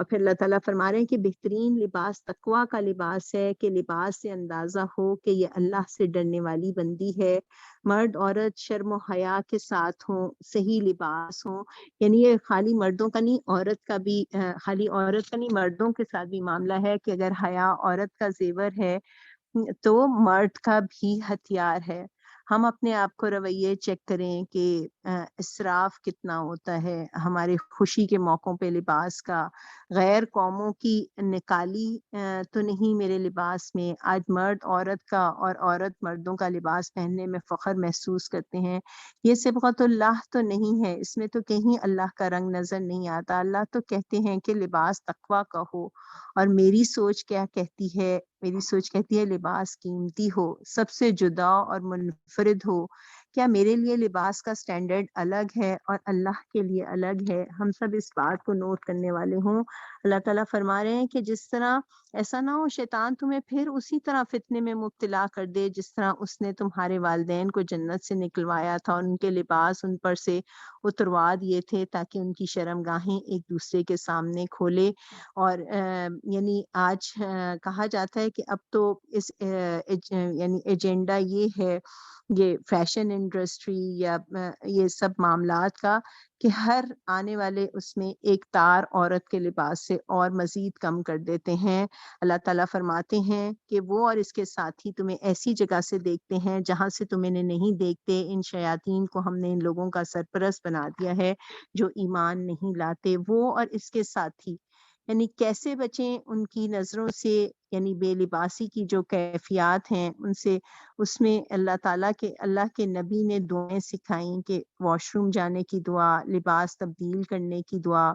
اور پھر اللہ تعالیٰ فرما رہے ہیں کہ بہترین لباس تقویٰ کا لباس ہے، کہ لباس سے اندازہ ہو کہ یہ اللہ سے ڈرنے والی بندی ہے. مرد عورت شرم و حیا کے ساتھ ہوں، صحیح لباس ہوں. یعنی یہ خالی مردوں کا نہیں، عورت کا بھی، خالی عورت کا نہیں، مردوں کے ساتھ بھی معاملہ ہے کہ اگر حیا عورت کا زیور ہے تو مرد کا بھی ہتھیار ہے. ہم اپنے آپ کو رویے چیک کریں کہ اسراف کتنا ہوتا ہے ہمارے خوشی کے موقعوں پہ لباس کا. غیر قوموں کی نکالی تو نہیں میرے لباس میں. آج مرد عورت کا اور عورت مردوں کا لباس پہننے میں فخر محسوس کرتے ہیں. یہ صبغت اللہ تو نہیں ہے، اس میں تو کہیں اللہ کا رنگ نظر نہیں آتا. اللہ تو کہتے ہیں کہ لباس تقویٰ کا ہو. اور میری سوچ کیا کہتی ہے؟ میری سوچ کہتی ہے لباس قیمتی ہو، سب سے جدا اور منفرد ہو. کیا میرے لیے لباس کا سٹینڈرڈ الگ ہے اور اللہ کے لیے الگ ہے؟ ہم سب اس بات کو نوٹ کرنے والے ہوں. اللہ تعالیٰ فرما رہے ہیں کہ جس طرح ایسا نہ ہو شیطان تمہیں پھر اسی طرح فتنے میں مبتلا کر دے جس طرح اس نے تمہارے والدین کو جنت سے نکلوایا تھا. ان کے لباس ان پر سے اتروا دیے تھے تاکہ ان کی شرمگاہیں ایک دوسرے کے سامنے کھولے. اور یعنی آج کہا جاتا ہے کہ اب تو اس یعنی ایجنڈا یہ ہے، یہ فیشن انڈسٹری یا یہ سب معاملات کا، کہ ہر آنے والے اس میں ایک تار عورت کے لباس سے اور مزید کم کر دیتے ہیں. اللہ تعالیٰ فرماتے ہیں کہ وہ اور اس کے ساتھی تمہیں ایسی جگہ سے دیکھتے ہیں جہاں سے تم انہیں نہیں دیکھتے. ان شیاطین کو ہم نے ان لوگوں کا سرپرست بنا دیا ہے جو ایمان نہیں لاتے. وہ اور اس کے ساتھی یعنی کیسے بچیں ان کی نظروں سے؟ یعنی بے لباسی کی جو کیفیات ہیں ان سے، اس میں اللہ کے نبی نے دعائیں سکھائیں کہ واش روم جانے کی دعا، لباس تبدیل کرنے کی دعا،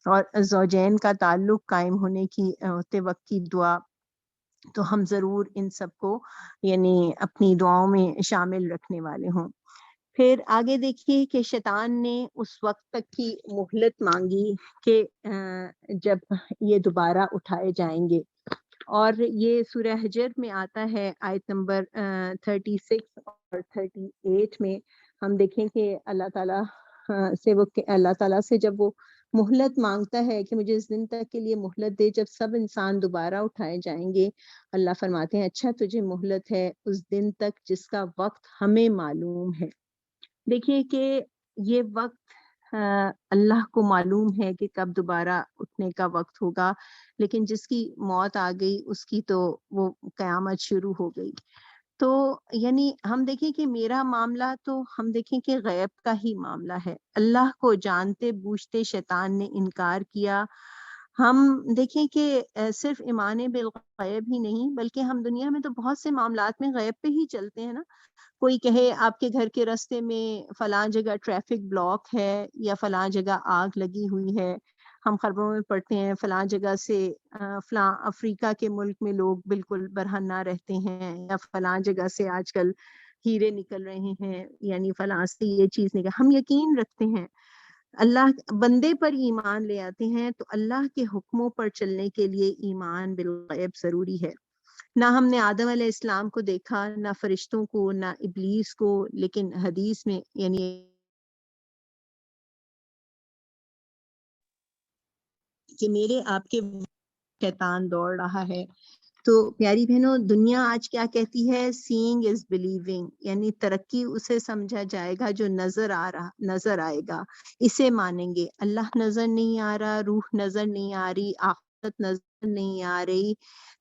اور زوجین کا تعلق قائم ہوتے وقت کی دعا. تو ہم ضرور ان سب کو یعنی اپنی دعاؤں میں شامل رکھنے والے ہوں. پھر آگے دیکھیے کہ شیطان نے اس وقت تک کی مہلت مانگی کہ جب یہ دوبارہ اٹھائے جائیں گے. اور یہ سورہ حجر میں آتا ہے آیت نمبر 36 اور 38 میں. ہم دیکھیں کہ اللہ تعالیٰ سے جب وہ مہلت مانگتا ہے کہ مجھے اس دن تک کے لیے مہلت دے جب سب انسان دوبارہ اٹھائے جائیں گے. اللہ فرماتے ہیں اچھا تجھے مہلت ہے اس دن تک جس کا وقت ہمیں معلوم ہے. دیکھیے کہ یہ وقت اللہ کو معلوم ہے کہ کب دوبارہ اٹھنے کا وقت ہوگا، لیکن جس کی موت آ گئی اس کی تو وہ قیامت شروع ہو گئی. تو یعنی ہم دیکھیں کہ میرا معاملہ تو ہم دیکھیں کہ غیب کا ہی معاملہ ہے. اللہ کو جانتے بوجھتے شیطان نے انکار کیا. ہم دیکھیں کہ صرف ایمان بالغیب ہی نہیں بلکہ ہم دنیا میں تو بہت سے معاملات میں غیب پہ ہی چلتے ہیں نا. کوئی کہے آپ کے گھر کے راستے میں فلاں جگہ ٹریفک بلاک ہے یا فلاں جگہ آگ لگی ہوئی ہے. ہم خبروں میں پڑھتے ہیں فلاں جگہ سے فلاں افریقہ کے ملک میں لوگ بالکل برہنہ رہتے ہیں، یا فلاں جگہ سے آج کل ہیرے نکل رہے ہیں، یعنی فلاں سے یہ چیز نکل. ہم یقین رکھتے ہیں، اللہ بندے پر ایمان لے آتے ہیں. تو اللہ کے حکموں پر چلنے کے لیے ایمان بالغیب ضروری ہے. نہ ہم نے آدم علیہ السلام کو دیکھا، نہ فرشتوں کو، نہ ابلیس کو، لیکن حدیث میں یعنی کہ میرے آپ کے شیطان دوڑ رہا ہے. تو پیاری بہنوں، دنیا آج کیا کہتی ہے؟ سینگ از بلیونگ، یعنی ترقی اسے سمجھا جائے گا جو نظر آئے گا، اسے مانیں گے. اللہ نظر نہیں آ رہا، روح نظر نہیں آ رہی، آخرت نظر نہیں آ رہی،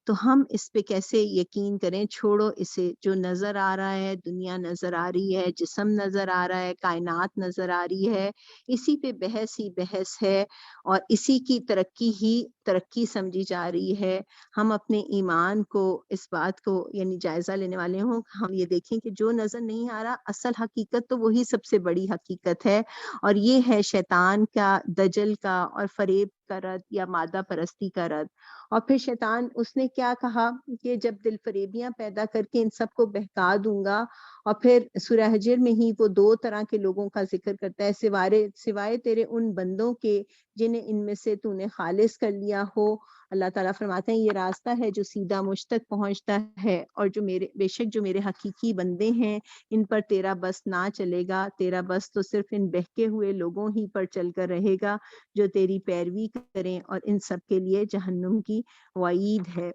تو ہم اس پہ کیسے یقین کریں؟ چھوڑو اسے. جو نظر آ رہا ہے، دنیا نظر آ رہی ہے، جسم نظر آ رہا ہے، کائنات نظر آ رہی ہے، اسی پہ بحث ہی بحث ہے اور اسی کی ترقی ہی ترقی سمجھی جا رہی ہے. ہم اپنے ایمان کو، اس بات کو یعنی جائزہ لینے والے ہوں. ہم یہ دیکھیں کہ جو نظر نہیں آ رہا اصل حقیقت تو وہی سب سے بڑی حقیقت ہے، اور یہ ہے شیطان کا، دجل کا اور فریب کا رد یا مادہ پرستی کا رد. اور پھر شیطان اس نے کیا کہا کہ جب دل فریبیاں پیدا کر کے ان سب کو بہکا دوں گا. اور پھر سورہ حجر میں ہی وہ 2 طرح کے لوگوں کا ذکر کرتا ہے، سوائے تیرے ان بندوں کے جنہیں ان میں سے تو نے خالص کر لیا ہو. اللہ تعالیٰ فرماتے ہیں یہ راستہ ہے جو سیدھا مجھ تک پہنچتا ہے، اور جو بے شک جو میرے حقیقی بندے ہیں ان پر تیرا بس نہ چلے گا، تیرا بس تو صرف ان بہکے ہوئے لوگوں ہی پر چل کر رہے گا جو تیری پیروی کریں، اور ان سب کے لیے جہنم کی وعید ہے۔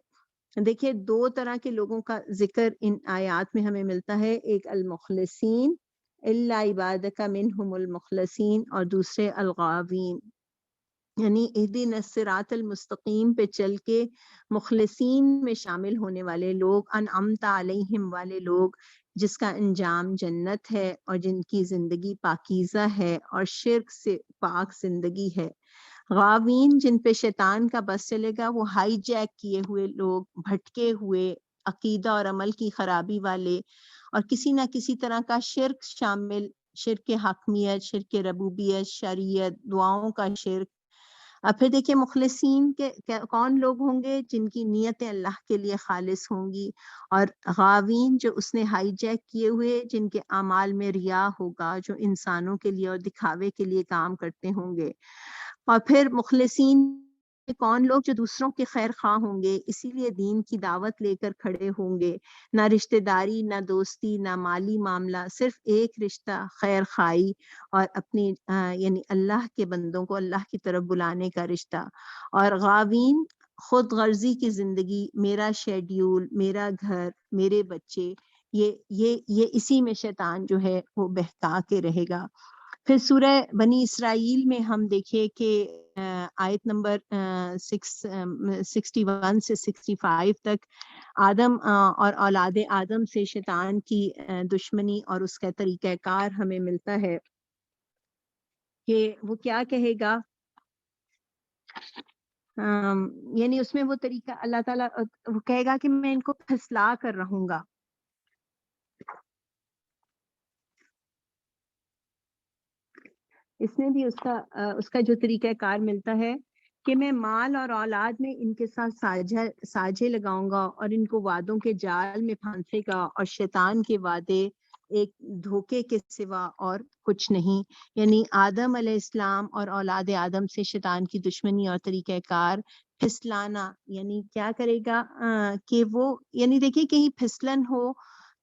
دیکھیے 2 طرح کے لوگوں کا ذکر ان آیات میں ہمیں ملتا ہے، ایک المخلصین الا عبادک منہم المخلصین، اور دوسرے الغاوین، یعنی اہدنا الصراط المستقیم پہ چل کے مخلصین میں شامل ہونے والے لوگ، انعمت علیہم والے لوگ، جس کا انجام جنت ہے اور جن کی زندگی پاکیزہ ہے اور شرک سے پاک زندگی ہے۔ غاوین جن پہ شیطان کا بس چلے گا، وہ ہائی جیک کیے ہوئے لوگ، بھٹکے ہوئے، عقیدہ اور عمل کی خرابی والے، اور کسی نہ کسی طرح کا شرک شامل، شرک حاکمیت، شرک ربوبیت، شریعت، دعاؤں کا شرک۔ اب پھر دیکھیے مخلصین کے کون لوگ ہوں گے؟ جن کی نیتیں اللہ کے لیے خالص ہوں گی، اور غاوین جو اس نے ہائی جیک کیے ہوئے، جن کے اعمال میں ریا ہوگا، جو انسانوں کے لیے اور دکھاوے کے لیے کام کرتے ہوں گے۔ اور پھر مخلصین کون لوگ؟ جو دوسروں کے خیر خواہ ہوں گے، اسی لیے دین کی دعوت لے کر کھڑے ہوں گے، نہ رشتہ داری، نہ دوستی، نہ مالی معاملہ، صرف ایک رشتہ خیر خواہی اور اپنی یعنی اللہ کے بندوں کو اللہ کی طرف بلانے کا رشتہ۔ اور غاوین خود غرضی کی زندگی، میرا شیڈیول، میرا گھر، میرے بچے، یہ اسی میں شیطان جو ہے وہ بہکا کے رہے گا۔ پھر سورہ بنی اسرائیل میں ہم دیکھیں کہ آیت نمبر 61 سے 65 تک آدم اور اولاد آدم سے شیطان کی دشمنی اور اس کا طریقہ کار ہمیں ملتا ہے کہ وہ کیا کہے گا۔ یعنی اس میں وہ طریقہ اللہ تعالیٰ وہ کہے گا کہ میں ان کو پھسلا کر رہوں گا۔ اس میں بھی اس کا جو طریقہ کار ملتا ہے کہ میں مال اور اولاد میں ان کے ساتھ ساجھے لگاؤں گا اور ان کو وعدوں کے جال میں پھانسے گا، اور شیطان کے وعدے ایک دھوکے کے سوا اور کچھ نہیں۔ یعنی آدم علیہ السلام اور اولاد آدم سے شیطان کی دشمنی اور طریقہ کار پھسلانا، یعنی کیا کرے گا کہ وہ یعنی دیکھیے کہیں پھسلن ہو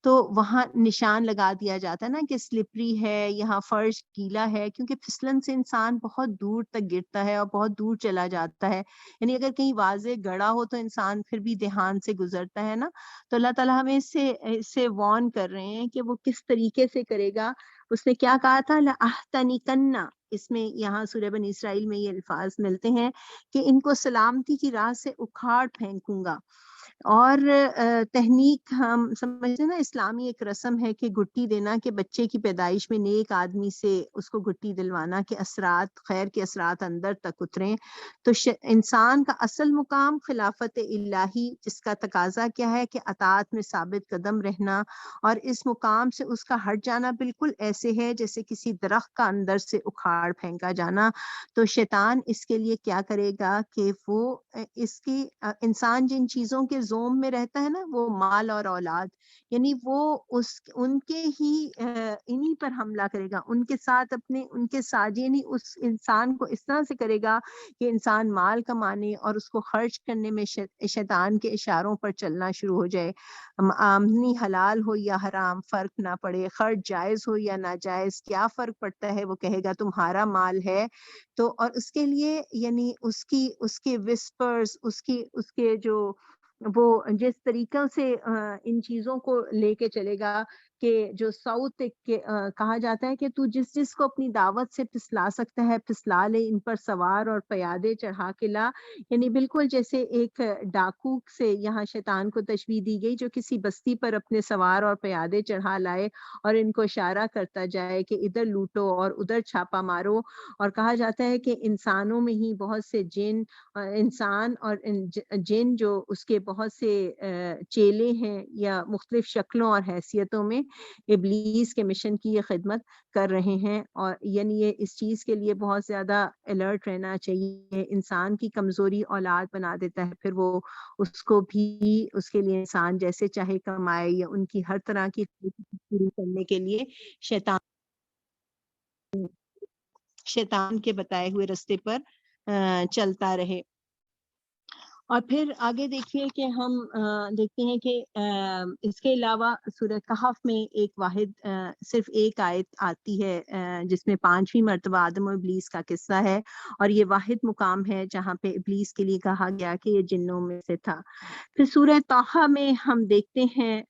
تو وہاں نشان لگا دیا جاتا ہے نا کہ سلپری ہے، یہاں فرش گیلا ہے، کیونکہ پھسلن سے انسان بہت دور تک گرتا ہے اور بہت دور چلا جاتا ہے۔ یعنی اگر کہیں واضح گڑا ہو تو انسان پھر بھی دھیان سے گزرتا ہے نا۔ تو اللہ تعالیٰ ہمیں اس سے وارن کر رہے ہیں کہ وہ کس طریقے سے کرے گا۔ اس نے کیا کہا تھا؟ لَأَحْتَنِكَنَّ، اس میں یہاں سورہ بنی اسرائیل میں یہ الفاظ ملتے ہیں کہ ان کو سلامتی کی راہ سے اکھاڑ پھینکوں گا۔ اور تہنیک ہم سمجھتے ہیں نا، اسلامی ایک رسم ہے کہ گٹی دینا، کہ بچے کی پیدائش میں نیک آدمی سے اس کو گٹی دلوانا کہ اثرات خیر کے اثرات اندر تک اتریں۔ تو انسان کا اصل مقام خلافت الہی، جس کا تقاضا کیا ہے کہ اطاعت میں ثابت قدم رہنا، اور اس مقام سے اس کا ہٹ جانا بالکل ایسے ہے جیسے کسی درخت کا اندر سے اکھاڑ پھینکا جانا۔ تو شیطان اس کے لیے کیا کرے گا کہ وہ اس کی انسان جن چیزوں کے زوم میں رہتا ہے نا، وہ مال اور اولاد، یعنی وہ ان کے ہی انہی پر حملہ کرے گا، ان کے ساتھ ان کے ساتھ، یعنی اس انسان کو اس طرح سے کرے گا کہ انسان مال کمانے اور اس کو خرچ کرنے میں شیطان کے اشاروں پر چلنا شروع ہو جائے۔ آمدنی حلال ہو یا حرام فرق نہ پڑے، خرچ جائز ہو یا ناجائز کیا فرق پڑتا ہے، وہ کہے گا تمہارا مال ہے تو۔ اور اس کے لیے یعنی اس کے وسپرز، اس کے جو وہ جس طریقے سے ان چیزوں کو لے کے چلے گا کہ جو ساؤتھ کہا جاتا ہے کہ تو جس کو اپنی دعوت سے پھسلا سکتا ہے پھسلا لے، ان پر سوار اور پیادے چڑھا کے لا۔ یعنی بالکل جیسے ایک ڈاکو سے یہاں شیطان کو تشبیہ دی گئی جو کسی بستی پر اپنے سوار اور پیادے چڑھا لائے اور ان کو اشارہ کرتا جائے کہ ادھر لوٹو اور ادھر چھاپا مارو۔ اور کہا جاتا ہے کہ انسانوں میں ہی بہت سے انسان اور جن جو اس کے بہت سے چیلے ہیں یا مختلف شکلوں اور حیثیتوں میں ابلیس کے مشن کی یہ خدمت کر رہے ہیں۔ اور یعنی یہ اس چیز کے لیے بہت زیادہ الرٹ رہنا چاہیے۔ انسان کی کمزوری اولاد بنا دیتا ہے، پھر وہ اس کو بھی اس کے لیے انسان جیسے چاہے کمائے یا ان کی ہر طرح کی پوری کرنے کے لیے شیطان کے بتائے ہوئے رستے پر چلتا رہے۔ اور پھر آگے دیکھیے کہ ہم دیکھتے ہیں کہ اس کے علاوہ سورہ کہف میں ایک واحد صرف ایک آیت آتی ہے جس میں 5ویں مرتبہ آدم و ابلیس کا قصہ ہے، اور یہ واحد مقام ہے جہاں پہ ابلیس کے لیے کہا گیا کہ یہ جنوں میں سے تھا۔ پھر سورہ طٰہٰ میں ہم دیکھتے ہیں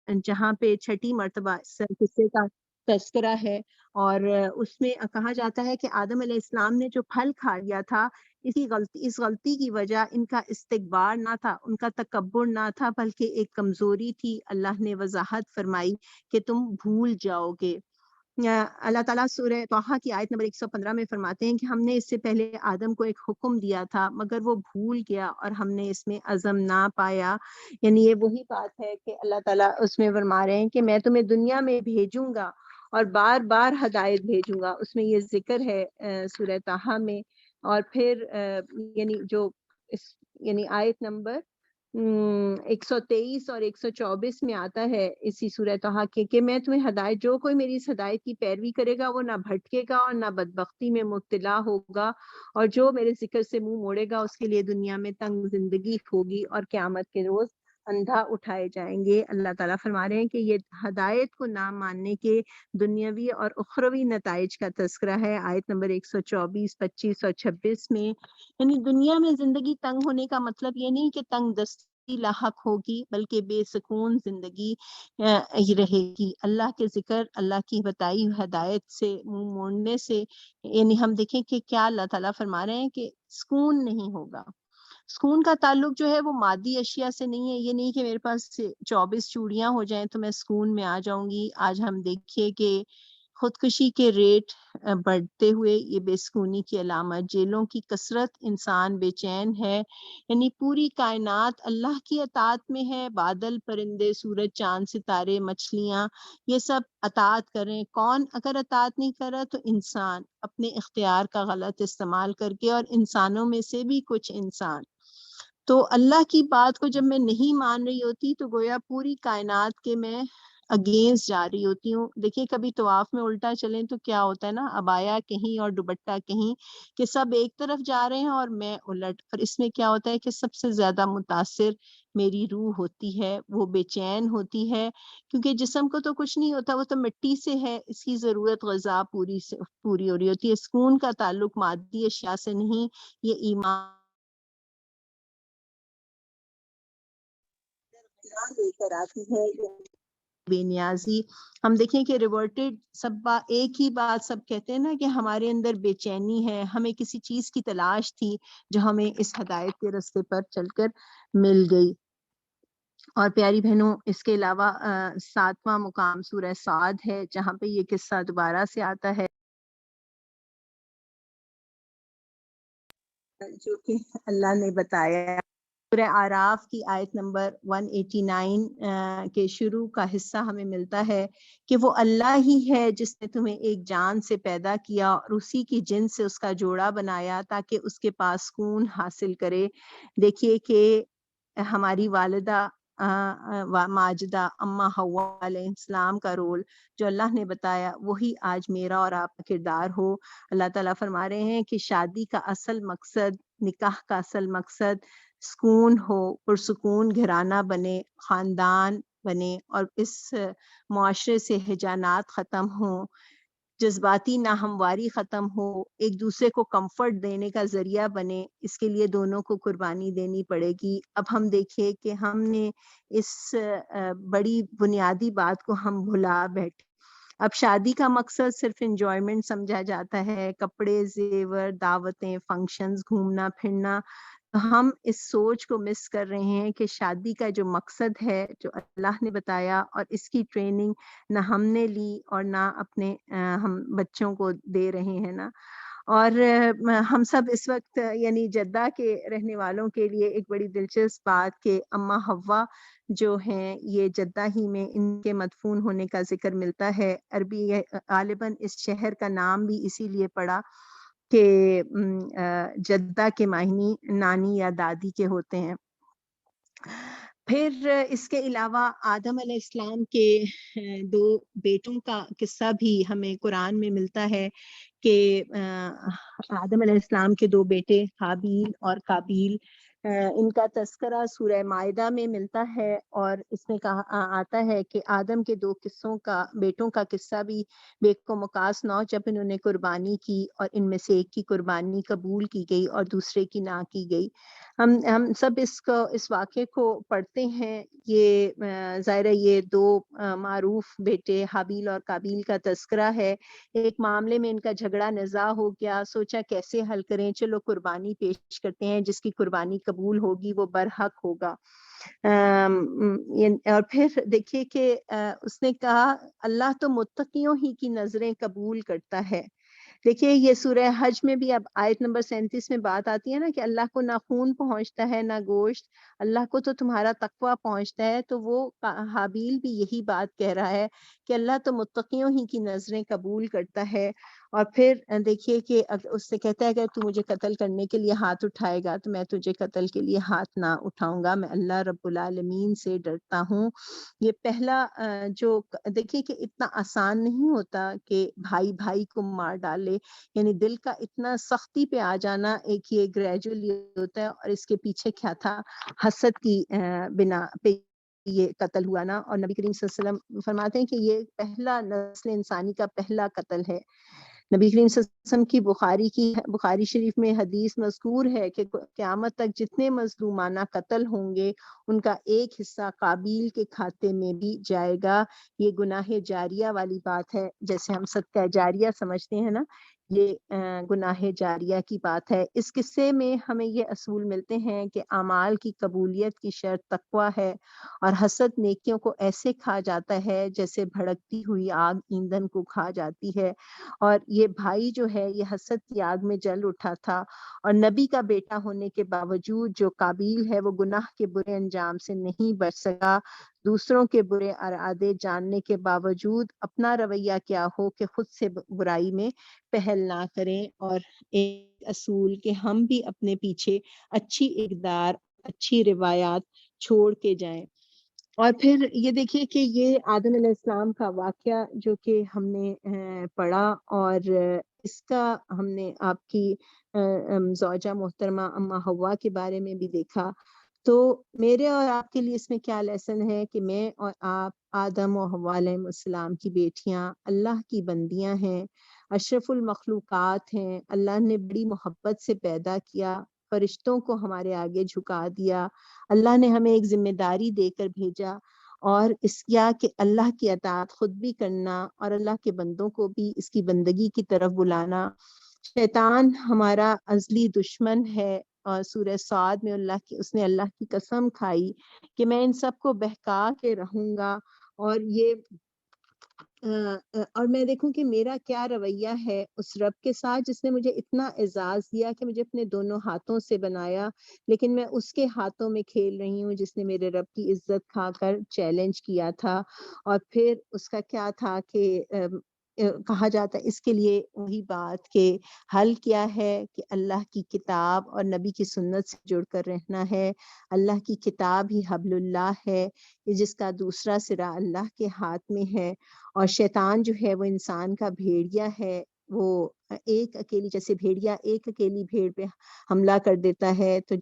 جہاں پہ 6ٹی مرتبہ اس قصے کا تذکرہ ہے، اور اس میں کہا جاتا ہے کہ آدم علیہ السلام نے جو پھل کھا لیا تھا، اس غلطی کی وجہ ان کا استکبار نہ تھا، ان کا تکبر نہ تھا، بلکہ ایک کمزوری تھی۔ اللہ نے وضاحت فرمائی کہ تم بھول جاؤ گے۔ اللہ تعالیٰ سورہ طٰہٰ کی آیت نمبر 115 میں فرماتے ہیں کہ ہم نے اس سے پہلے آدم کو ایک حکم دیا تھا مگر وہ بھول گیا اور ہم نے اس میں عزم نہ پایا۔ یعنی یہ وہی بات ہے کہ اللہ تعالیٰ اس میں فرما رہے ہیں کہ میں تمہیں دنیا میں بھیجوں گا اور بار بار ہدایت بھیجوں گا، اس میں یہ ذکر ہے سورہ طٰہٰ میں۔ اور پھر یعنی آیت نمبر 123 اور 124 میں آتا ہے اسی سورہ طٰہٰ کے کہ میں تمہیں ہدایت، جو کوئی میری اس ہدایت کی پیروی کرے گا وہ نہ بھٹکے گا اور نہ بدبختی میں مبتلا ہوگا، اور جو میرے ذکر سے منہ موڑے گا اس کے لیے دنیا میں تنگ زندگی ہوگی اور قیامت کے روز اندھا اٹھائے جائیں گے۔ اللہ تعالیٰ فرما رہے ہیں کہ یہ ہدایت کو نہ ماننے کے دنیاوی اور اخروی نتائج کا تذکرہ ہے آیت نمبر 124، 25 اور 26 میں۔ یعنی دنیا میں زندگی تنگ ہونے کا مطلب یہ نہیں کہ تنگ دستی لاحق ہوگی، بلکہ بے سکون زندگی رہے گی۔ اللہ کے ذکر، اللہ کی بتائی ہدایت سے منہ موڑنے سے، یعنی ہم دیکھیں کہ کیا اللہ تعالیٰ فرما رہے ہیں کہ سکون نہیں ہوگا۔ سکون کا تعلق جو ہے وہ مادی اشیاء سے نہیں ہے، یہ نہیں کہ میرے پاس 24 چوڑیاں ہو جائیں تو میں سکون میں آ جاؤں گی۔ آج ہم دیکھیے کہ خودکشی کے ریٹ بڑھتے ہوئے، یہ بے سکونی کی علامت، جیلوں کی کثرت، انسان بے چین ہے۔ یعنی پوری کائنات اللہ کی اطاعت میں ہے، بادل، پرندے، سورج، چاند، ستارے، مچھلیاں، یہ سب اطاعت کریں۔ کون اگر اطاعت نہیں کر رہا تو انسان اپنے اختیار کا غلط استعمال کر کے، اور انسانوں میں سے بھی کچھ انسان۔ تو اللہ کی بات کو جب میں نہیں مان رہی ہوتی تو گویا پوری کائنات کے میں اگینسٹ جا رہی ہوتی ہوں۔ دیکھیے کبھی طواف میں الٹا چلیں تو کیا ہوتا ہے نا، عبایا کہیں اور دوپٹہ کہیں، کہ سب ایک طرف جا رہے ہیں اور میں الٹ، اور اس میں کیا ہوتا ہے کہ سب سے زیادہ متاثر میری روح ہوتی ہے، وہ بے چین ہوتی ہے، کیونکہ جسم کو تو کچھ نہیں ہوتا، وہ تو مٹی سے ہے، اس کی ضرورت غذا پوری ہو رہی ہوتی ہے۔ سکون کا تعلق مادی اشیاء سے نہیں، یہ ایمان لے کر آتی ہے، بے نیازی۔ ہم دیکھیں کہ ریورٹڈ سب ایک ہی بات سب کہتے ہیں نا کہ ہمارے اندر بے چینی ہے، ہمیں کسی چیز کی تلاش تھی جو ہمیں اس ہدایت کے راستے پر چل کر مل گئی۔ اور پیاری بہنوں، اس کے علاوہ 7واں مقام سورہ صاد ہے جہاں پہ یہ قصہ دوبارہ سے آتا ہے، جو کہ اللہ نے بتایا۔ سورہ اعراف کی آیت نمبر 189 کے شروع کا حصہ ہمیں ملتا ہے کہ وہ اللہ ہی ہے جس نے تمہیں ایک جان سے پیدا کیا اور اسی کی جن سے اس کا جوڑا بنایا تاکہ اس کے پاس سکون حاصل کرے۔ دیکھیے کہ ہماری والدہ ماجدہ اما حوا علیہ السلام کا رول جو اللہ نے بتایا وہی آج میرا اور آپ کا کردار ہو۔ اللہ تعالیٰ فرما رہے ہیں کہ شادی کا اصل مقصد، نکاح کا اصل مقصد سکون ہو، پرسکون گھرانہ بنے، خاندان بنے، اور اس معاشرے سے ہجانات ختم ہوں، جذباتی ناہمواری ختم ہو، ایک دوسرے کو کمفرٹ دینے کا ذریعہ بنے۔ اس کے لیے دونوں کو قربانی دینی پڑے گی۔ اب ہم دیکھیں کہ ہم نے اس بڑی بنیادی بات کو ہم بھلا بیٹھے۔ اب شادی کا مقصد صرف انجوائمنٹ سمجھا جاتا ہے، کپڑے، زیور، دعوتیں، فنکشنز، گھومنا پھرنا۔ ہم اس سوچ کو مس کر رہے ہیں کہ شادی کا جو مقصد ہے جو اللہ نے بتایا، اور اس کی ٹریننگ نہ ہم نے لی اور نہ اپنے ہم بچوں کو دے رہے ہیں نا۔ اور ہم سب اس وقت یعنی جدہ کے رہنے والوں کے لیے ایک بڑی دلچسپ بات کہ اما حوا جو ہیں یہ جدہ ہی میں ان کے مدفون ہونے کا ذکر ملتا ہے۔ عربی غالباً اس شہر کا نام بھی اسی لیے پڑا کہ جدہ کے معنی نانی یا دادی کے ہوتے ہیں۔ پھر اس کے علاوہ آدم علیہ السلام کے 2 بیٹوں کا قصہ بھی ہمیں قرآن میں ملتا ہے کہ آدم علیہ السلام کے 2 بیٹے حابیل اور قابیل، ان کا تذکرہ سورہ مائدہ میں ملتا ہے، اور اس میں کہا آتا ہے کہ آدم کے 2 بیٹوں کا قصہ بھی بے کو مقاس 9 جب انہوں نے قربانی کی اور ان میں سے ایک کی قربانی قبول کی گئی اور دوسرے کی نہ کی گئی۔ ہم سب اس واقعے کو پڑھتے ہیں۔ یہ ظاہر ہے یہ 2 معروف بیٹے حابیل اور قابیل کا تذکرہ ہے۔ ایک معاملے میں ان کا جھگڑا نزاع ہو گیا، سوچا کیسے حل کریں، چلو قربانی پیش کرتے ہیں، جس کی قربانی قبول ہوگی وہ برحق ہوگا۔ اور پھر دیکھیے کہ اس نے کہا اللہ تو متقیوں ہی کی نظریں قبول کرتا ہے۔ دیکھیے یہ سورہ حج میں بھی اب آیت نمبر 37 میں بات آتی ہے نا کہ اللہ کو نہ خون پہنچتا ہے نہ گوشت، اللہ کو تو تمہارا تقوی پہنچتا ہے، تو وہ حابیل بھی یہی بات کہہ رہا ہے کہ اللہ تو متقیوں ہی کی نظریں قبول کرتا ہے۔ اور پھر دیکھیے کہ اس سے کہتا ہے اگر تو مجھے قتل کرنے کے لیے ہاتھ اٹھائے گا تو میں تجھے قتل کے لیے ہاتھ نہ اٹھاؤں گا، میں اللہ رب العالمین سے ڈرتا ہوں۔ یہ پہلا جو دیکھیے کہ اتنا آسان نہیں ہوتا کہ بھائی بھائی کو مار ڈالے، یعنی دل کا اتنا سختی پہ آ جانا ایک یہ گریجول ہوتا ہے، اور اس کے پیچھے کیا تھا، حسد کی بنا پہ یہ قتل ہوا نا۔ اور نبی کریم صلی اللہ علیہ وسلم فرماتے ہیں کہ یہ پہلا نسل انسانی کا پہلا قتل ہے۔ نبی کریم صلی اللہ علیہ وسلم کی بخاری شریف میں حدیث مذکور ہے کہ قیامت تک جتنے مظلومانہ قتل ہوں گے ان کا ایک حصہ قابیل کے کھاتے میں بھی جائے گا۔ یہ گناہ جاریہ والی بات ہے، جیسے ہم صدقہ جاریہ سمجھتے ہیں نا، یہ گناہ جاریہ کی بات ہے۔ اس قصے میں ہمیں یہ اصول ملتے ہیں کہ اعمال کی قبولیت کی شرط تقوی ہے، اور حسد نیکیوں کو ایسے کھا جاتا ہے جیسے بھڑکتی ہوئی آگ ایندھن کو کھا جاتی ہے۔ اور یہ بھائی جو ہے یہ حسد کی آگ میں جل اٹھا تھا، اور نبی کا بیٹا ہونے کے باوجود جو قابیل ہے وہ گناہ کے برے انجام سے نہیں بچ سکا۔ دوسروں کے برے ارادے جاننے کے باوجود اپنا رویہ کیا ہو کہ خود سے برائی میں پہل نہ کریں، اور ایک اصول کہ ہم بھی اپنے پیچھے اچھی اقدار، اچھی روایات چھوڑ کے جائیں۔ اور پھر یہ دیکھیے کہ یہ آدم علیہ السلام کا واقعہ جو کہ ہم نے پڑھا، اور اس کا ہم نے آپ کی زوجہ محترمہ اما حوا کے بارے میں بھی دیکھا۔ تو میرے اور آپ کے لیے اس میں کیا لیسن ہے کہ میں اور آپ آدم و حوا علیہ السلام کی بیٹیاں اللہ کی بندیاں ہیں، اشرف المخلوقات ہیں، اللہ نے بڑی محبت سے پیدا کیا، فرشتوں کو ہمارے آگے جھکا دیا، اللہ نے ہمیں ایک ذمہ داری دے کر بھیجا، اور اس کیا کہ اللہ کی اطاعت خود بھی کرنا اور اللہ کے بندوں کو بھی اس کی بندگی کی طرف بلانا۔ شیطان ہمارا ازلی دشمن ہے، اور سورہ صاد میں اس نے اللہ کی قسم کھائی کہ میں ان سب کو بہکا کے رہوں گا، اور یہ اور میں دیکھوں کہ میرا کیا رویہ ہے اس رب کے ساتھ جس نے مجھے اتنا اعزاز دیا کہ مجھے اپنے دونوں ہاتھوں سے بنایا، لیکن میں اس کے ہاتھوں میں کھیل رہی ہوں جس نے میرے رب کی عزت کھا کر چیلنج کیا تھا۔ اور پھر اس کا کیا تھا کہ کہا جاتا ہے اس کے لیے وہی بات کہ حل کیا ہے کہ اللہ کی کتاب اور نبی کی سنت سے جڑ کر رہنا ہے۔ اللہ کی کتاب ہی حبل اللہ ہے، جس کا دوسرا سرا اللہ کے ہاتھ میں ہے، اور شیطان جو ہے وہ انسان کا بھیڑیا ہے، وہ ایک اکیلی، جیسے بھیڑیا ایک اکیلی بھیڑ پہ حملہ کر دیتا ہے، تو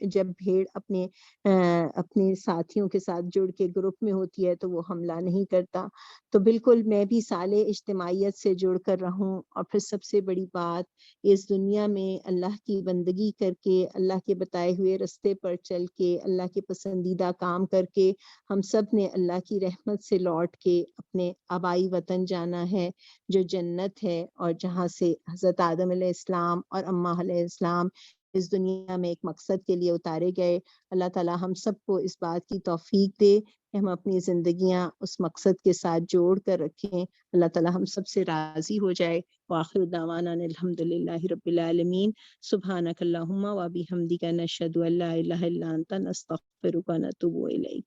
جب بھیڑ اپنے ساتھیوں کے ساتھ جڑ کے گروپ میں ہوتی ہے تو وہ حملہ نہیں کرتا۔ تو بالکل میں بھی سالے اجتماعیت سے جڑ کر رہوں، اور پھر سب سے بڑی بات اس دنیا میں اللہ کی بندگی کر کے، اللہ کے بتائے ہوئے رستے پر چل کے، اللہ کے پسندیدہ کام کر کے ہم سب نے اللہ کی رحمت سے لوٹ کے اپنے آبائی وطن جانا ہے جو جنت ہے، اور جہاں سے حضرت آدم علیہ السلام اور اماں علیہ السلام اس دنیا میں ایک مقصد کے لیے اتارے گئے۔ اللہ تعالی ہم سب کو اس بات کی توفیق دے کہ ہم اپنی زندگیاں اس مقصد کے ساتھ جوڑ کر رکھیں، اللہ تعالی ہم سب سے راضی ہو جائے۔ وآخر دعوانا الحمدللہ رب العالمین، سبحانک اللہم و بحمدک، نشہد ان لا الہ الا انت، نستغفرک و نتوب الیک۔